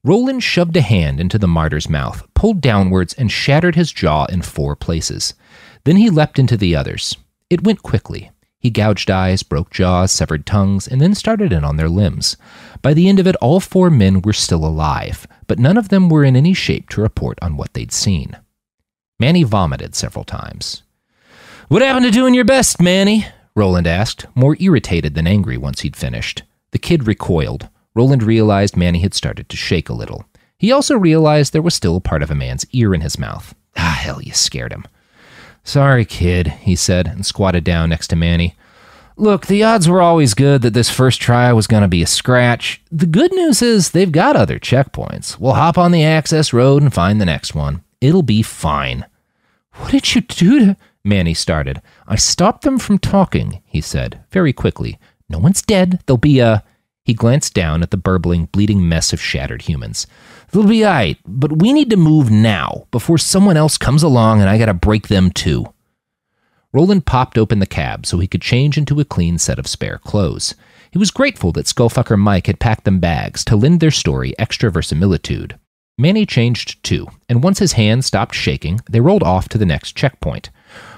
Roland shoved a hand into the martyr's mouth, pulled downwards, and shattered his jaw in 4 places. Then he leapt into the others. It went quickly. He gouged eyes, broke jaws, severed tongues, and then started in on their limbs. By the end of it, all 4 men were still alive, but none of them were in any shape to report on what they'd seen. Manny vomited several times. What happened to doing your best, Manny? Roland asked, more irritated than angry once he'd finished. The kid recoiled. Roland realized Manny had started to shake a little. He also realized there was still part of a man's ear in his mouth. Ah, hell, you scared him. Sorry, kid, he said, and squatted down next to Manny. Look, the odds were always good that this first try was going to be a scratch. The good news is they've got other checkpoints. We'll hop on the access road and find the next one. It'll be fine. What did you do to... Manny started. I stopped them from talking, he said, very quickly. No one's dead. There'll be a... He glanced down at the burbling, bleeding mess of shattered humans. They'll be all right, but we need to move now, before someone else comes along and I gotta break them too. Roland popped open the cab so he could change into a clean set of spare clothes. He was grateful that Skullfucker Mike had packed them bags to lend their story extra verisimilitude. Manny changed too, and once his hands stopped shaking, they rolled off to the next checkpoint.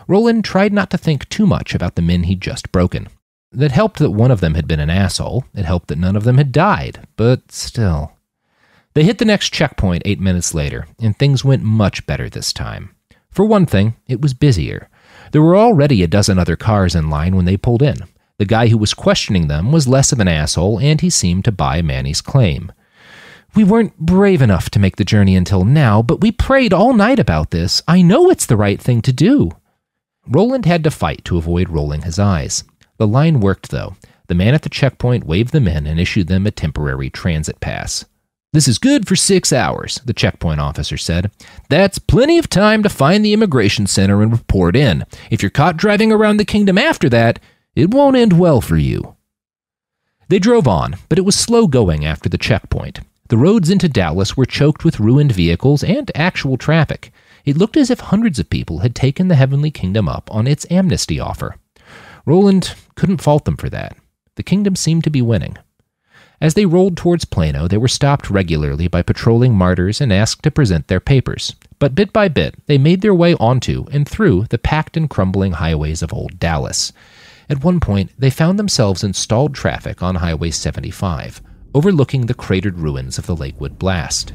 Roland tried not to think too much about the men he'd just broken. That helped that one of them had been an asshole. It helped that none of them had died, but still. They hit the next checkpoint 8 minutes later, and things went much better this time. For one thing, it was busier. There were already a dozen other cars in line when they pulled in. The guy who was questioning them was less of an asshole, and he seemed to buy Manny's claim. "We weren't brave enough to make the journey until now, but we prayed all night about this. I know it's the right thing to do." Roland had to fight to avoid rolling his eyes. The line worked, though. The man at the checkpoint waved them in and issued them a temporary transit pass. "This is good for 6 hours, the checkpoint officer said. "That's plenty of time to find the immigration center and report in. If you're caught driving around the kingdom after that, it won't end well for you." They drove on, but it was slow going after the checkpoint. The roads into Dallas were choked with ruined vehicles and actual traffic. It looked as if hundreds of people had taken the Heavenly Kingdom up on its amnesty offer. Roland couldn't fault them for that. The kingdom seemed to be winning. As they rolled towards Plano, they were stopped regularly by patrolling martyrs and asked to present their papers. But bit by bit, they made their way onto and through the packed and crumbling highways of old Dallas. At one point, they found themselves in stalled traffic on Highway 75, overlooking the cratered ruins of the Lakewood blast.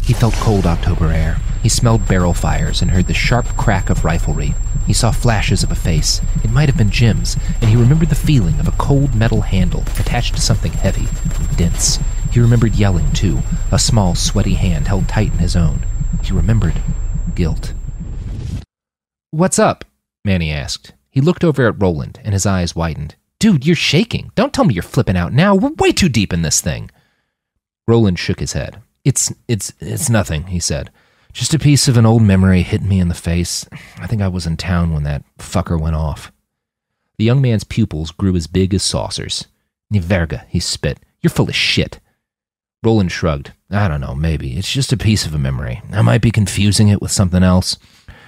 He felt cold October air. He smelled barrel fires and heard the sharp crack of riflery. He saw flashes of a face. It might have been Jim's, and he remembered the feeling of a cold metal handle attached to something heavy, dense. He remembered yelling, too, a small, sweaty hand held tight in his own. He remembered guilt. "What's up?" Manny asked. He looked over at Roland, and his eyes widened. "Dude, you're shaking. Don't tell me you're flipping out now. We're way too deep in this thing." Roland shook his head. It's nothing," he said. "Just a piece of an old memory hitting me in the face. I think I was in town when that fucker went off." The young man's pupils grew as big as saucers. "Ni verga," he spit. "You're full of shit." Roland shrugged. "I don't know, maybe. It's just a piece of a memory. I might be confusing it with something else.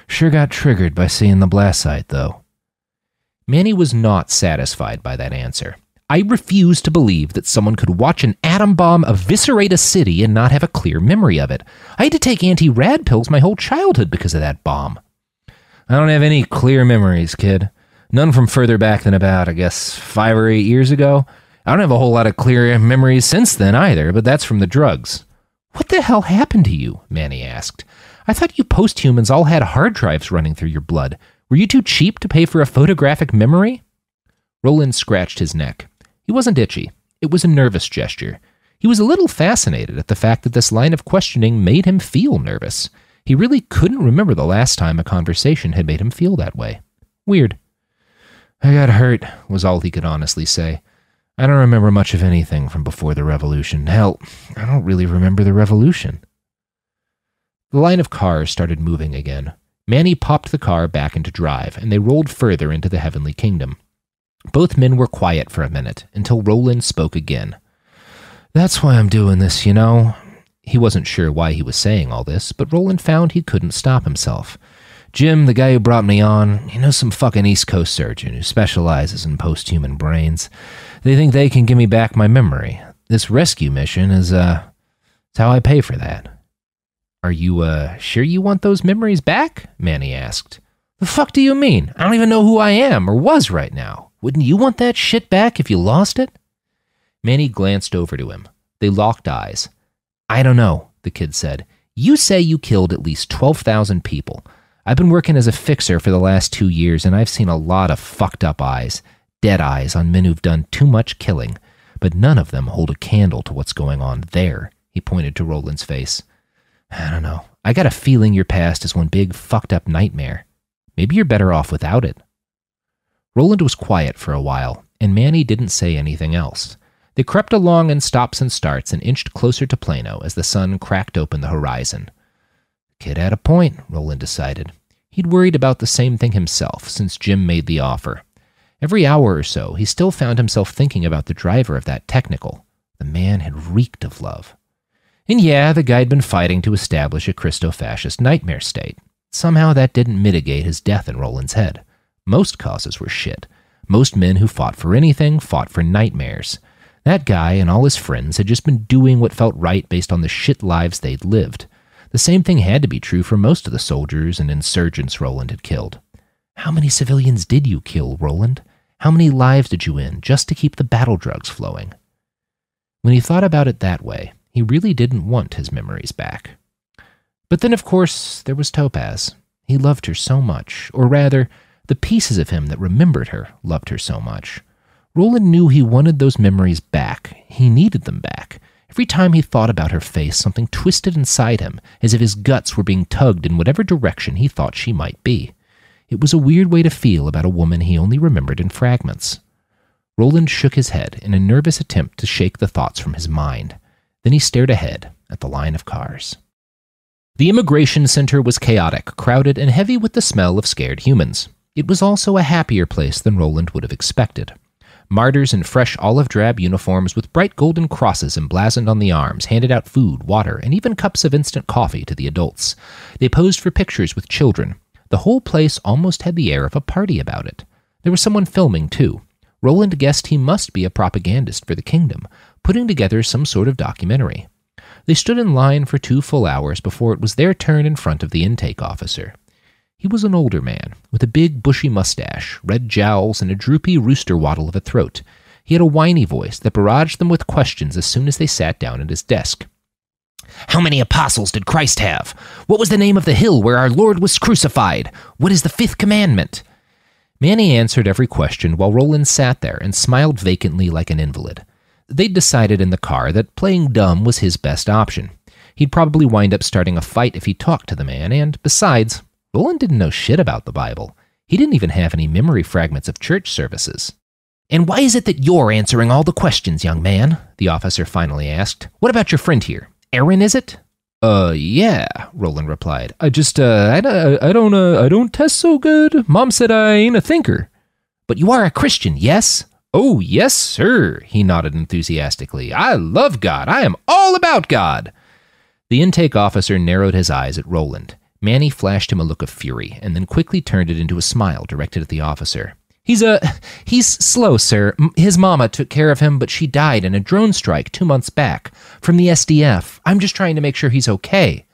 Sure got triggered by seeing the blast site, though." Manny was not satisfied by that answer. "I refuse to believe that someone could watch an atom bomb eviscerate a city and not have a clear memory of it. I had to take anti-rad pills my whole childhood because of that bomb." "I don't have any clear memories, kid. None from further back than about, 5 or 8 years ago. I don't have a whole lot of clear memories since then either, but that's from the drugs." "What the hell happened to you?" Manny asked. "I thought you posthumans all had hard drives running through your blood. Were you too cheap to pay for a photographic memory?" Roland scratched his neck. He wasn't itchy. It was a nervous gesture. He was a little fascinated at the fact that this line of questioning made him feel nervous. He really couldn't remember the last time a conversation had made him feel that way. Weird. "I got hurt," was all he could honestly say. "I don't remember much of anything from before the revolution. Hell, I don't really remember the revolution." The line of cars started moving again. Manny popped the car back into drive, and they rolled further into the Heavenly Kingdom. Both men were quiet for a minute, until Roland spoke again. "That's why I'm doing this, you know." He wasn't sure why he was saying all this, but Roland found he couldn't stop himself. "Jim, the guy who brought me on, he knows some fucking East Coast surgeon who specializes in post-human brains. They think they can give me back my memory. This rescue mission is, it's how I pay for that." "Are you, sure you want those memories back?" Manny asked. "The fuck do you mean? I don't even know who I am or was right now. Wouldn't you want that shit back if you lost it?" Manny glanced over to him. They locked eyes. "I don't know," the kid said. "You say you killed at least 12,000 people. I've been working as a fixer for the last 2 years, and I've seen a lot of fucked up eyes, dead eyes on men who've done too much killing, but none of them hold a candle to what's going on there." He pointed to Roland's face. "I don't know. I got a feeling your past is one big fucked up nightmare. Maybe you're better off without it." Roland was quiet for a while, and Manny didn't say anything else. They crept along in stops and starts and inched closer to Plano as the sun cracked open the horizon. The kid had a point, Roland decided. He'd worried about the same thing himself since Jim made the offer. Every hour or so, he still found himself thinking about the driver of that technical. The man had reeked of love. And yeah, the guy'd been fighting to establish a Christo-fascist nightmare state. Somehow that didn't mitigate his death in Roland's head. Most causes were shit. Most men who fought for anything fought for nightmares. That guy and all his friends had just been doing what felt right based on the shit lives they'd lived. The same thing had to be true for most of the soldiers and insurgents Roland had killed. How many civilians did you kill, Roland? How many lives did you end just to keep the battle drugs flowing? When he thought about it that way, he really didn't want his memories back. But then, of course, there was Topaz. He loved her so much, or rather, the pieces of him that remembered her loved her so much. Roland knew he wanted those memories back. He needed them back. Every time he thought about her face, something twisted inside him, as if his guts were being tugged in whatever direction he thought she might be. It was a weird way to feel about a woman he only remembered in fragments. Roland shook his head in a nervous attempt to shake the thoughts from his mind. Then he stared ahead at the line of cars. The immigration center was chaotic, crowded, and heavy with the smell of scared humans. It was also a happier place than Roland would have expected. Martyrs in fresh olive-drab uniforms with bright golden crosses emblazoned on the arms handed out food, water, and even cups of instant coffee to the adults. They posed for pictures with children. The whole place almost had the air of a party about it. There was someone filming, too. Roland guessed he must be a propagandist for the kingdom, putting together some sort of documentary. They stood in line for 2 full hours before it was their turn in front of the intake officer. He was an older man, with a big bushy mustache, red jowls, and a droopy rooster waddle of a throat. He had a whiny voice that barraged them with questions as soon as they sat down at his desk. How many apostles did Christ have? What was the name of the hill where our Lord was crucified? What is the 5th commandment? Manny answered every question while Roland sat there and smiled vacantly like an invalid. They'd decided in the car that playing dumb was his best option. He'd probably wind up starting a fight if he talked to the man, and besides, Roland didn't know shit about the Bible. He didn't even have any memory fragments of church services. And why is it that you're answering all the questions, young man? The officer finally asked. What about your friend here? Aaron, is it? Yeah, Roland replied. I don't test so good. Mom said I ain't a thinker. But you are a Christian, yes? Oh, yes, sir, he nodded enthusiastically. I love God. I am all about God. The intake officer narrowed his eyes at Roland. Manny flashed him a look of fury, and then quickly turned it into a smile directed at the officer. He's slow, sir. His mama took care of him, but she died in a drone strike 2 months back from the SDF. I'm just trying to make sure he's okay.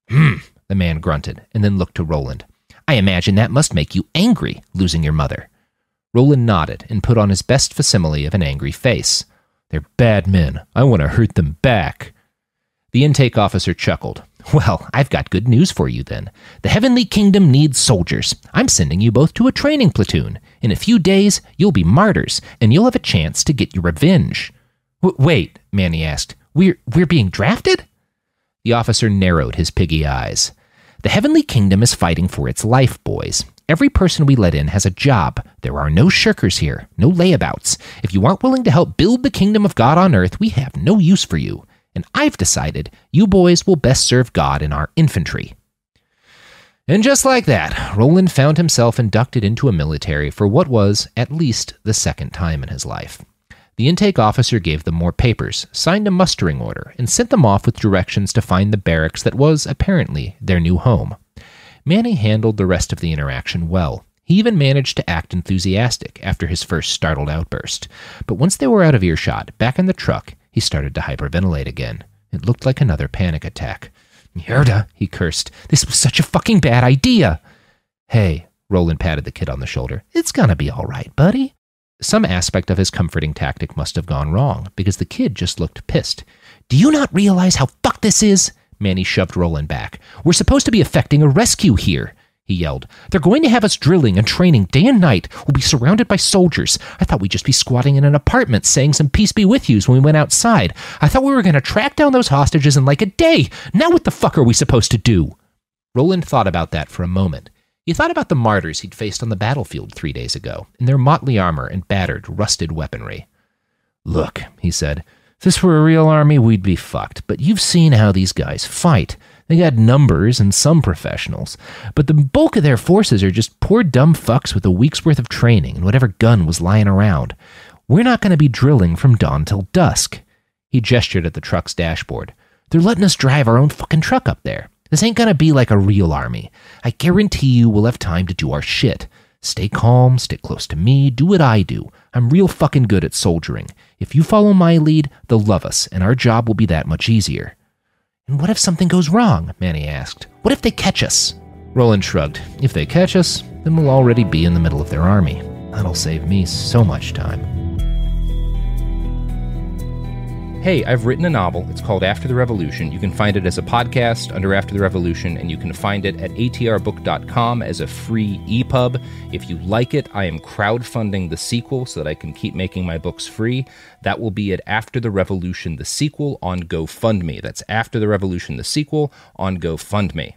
The man grunted, and then looked to Roland. I imagine that must make you angry, losing your mother. Roland nodded and put on his best facsimile of an angry face. They're bad men. I want to hurt them back. The intake officer chuckled. Well, I've got good news for you then. The Heavenly Kingdom needs soldiers. I'm sending you both to a training platoon. In a few days, you'll be martyrs, and you'll have a chance to get your revenge. Wait, Manny asked. We're being drafted? The officer narrowed his piggy eyes. The Heavenly Kingdom is fighting for its life, boys. Every person we let in has a job. There are no shirkers here, no layabouts. If you aren't willing to help build the kingdom of God on earth, we have no use for you. And I've decided you boys will best serve God in our infantry. And just like that, Roland found himself inducted into a military for what was, at least, the 2nd time in his life. The intake officer gave them more papers, signed a mustering order, and sent them off with directions to find the barracks that was, apparently, their new home. Manny handled the rest of the interaction well. He even managed to act enthusiastic after his first startled outburst. But once they were out of earshot, back in the truck, he started to hyperventilate again. It looked like another panic attack. Mierda, he cursed. This was such a fucking bad idea. Hey, Roland patted the kid on the shoulder. It's gonna be all right, buddy. Some aspect of his comforting tactic must have gone wrong, because the kid just looked pissed. Do you not realize how fucked this is? Manny shoved Roland back. We're supposed to be effecting a rescue here, he yelled. They're going to have us drilling and training day and night. We'll be surrounded by soldiers. I thought we'd just be squatting in an apartment saying some peace be with yous when we went outside. I thought we were going to track down those hostages in like a day. Now what the fuck are we supposed to do? Roland thought about that for a moment. He thought about the martyrs he'd faced on the battlefield 3 days ago, in their motley armor and battered, rusted weaponry. Look, he said, if this were a real army, we'd be fucked. But you've seen how these guys fight. They got numbers and some professionals, but the bulk of their forces are just poor dumb fucks with a week's worth of training and whatever gun was lying around. We're not going to be drilling from dawn till dusk. He gestured at the truck's dashboard. They're letting us drive our own fucking truck up there. This ain't going to be like a real army. I guarantee you we'll have time to do our shit. Stay calm, stick close to me, do what I do. I'm real fucking good at soldiering. If you follow my lead, they'll love us, and our job will be that much easier." "And what if something goes wrong?" Manny asked. "What if they catch us?" Roland shrugged. "If they catch us, then we'll already be in the middle of their army. That'll save me so much time." Hey, I've written a novel. It's called After the Revolution. You can find it as a podcast under After the Revolution, and you can find it at atrbook.com as a free EPUB. If you like it, I am crowdfunding the sequel so that I can keep making my books free. That will be at After the Revolution, the sequel on GoFundMe. That's After the Revolution, the sequel on GoFundMe.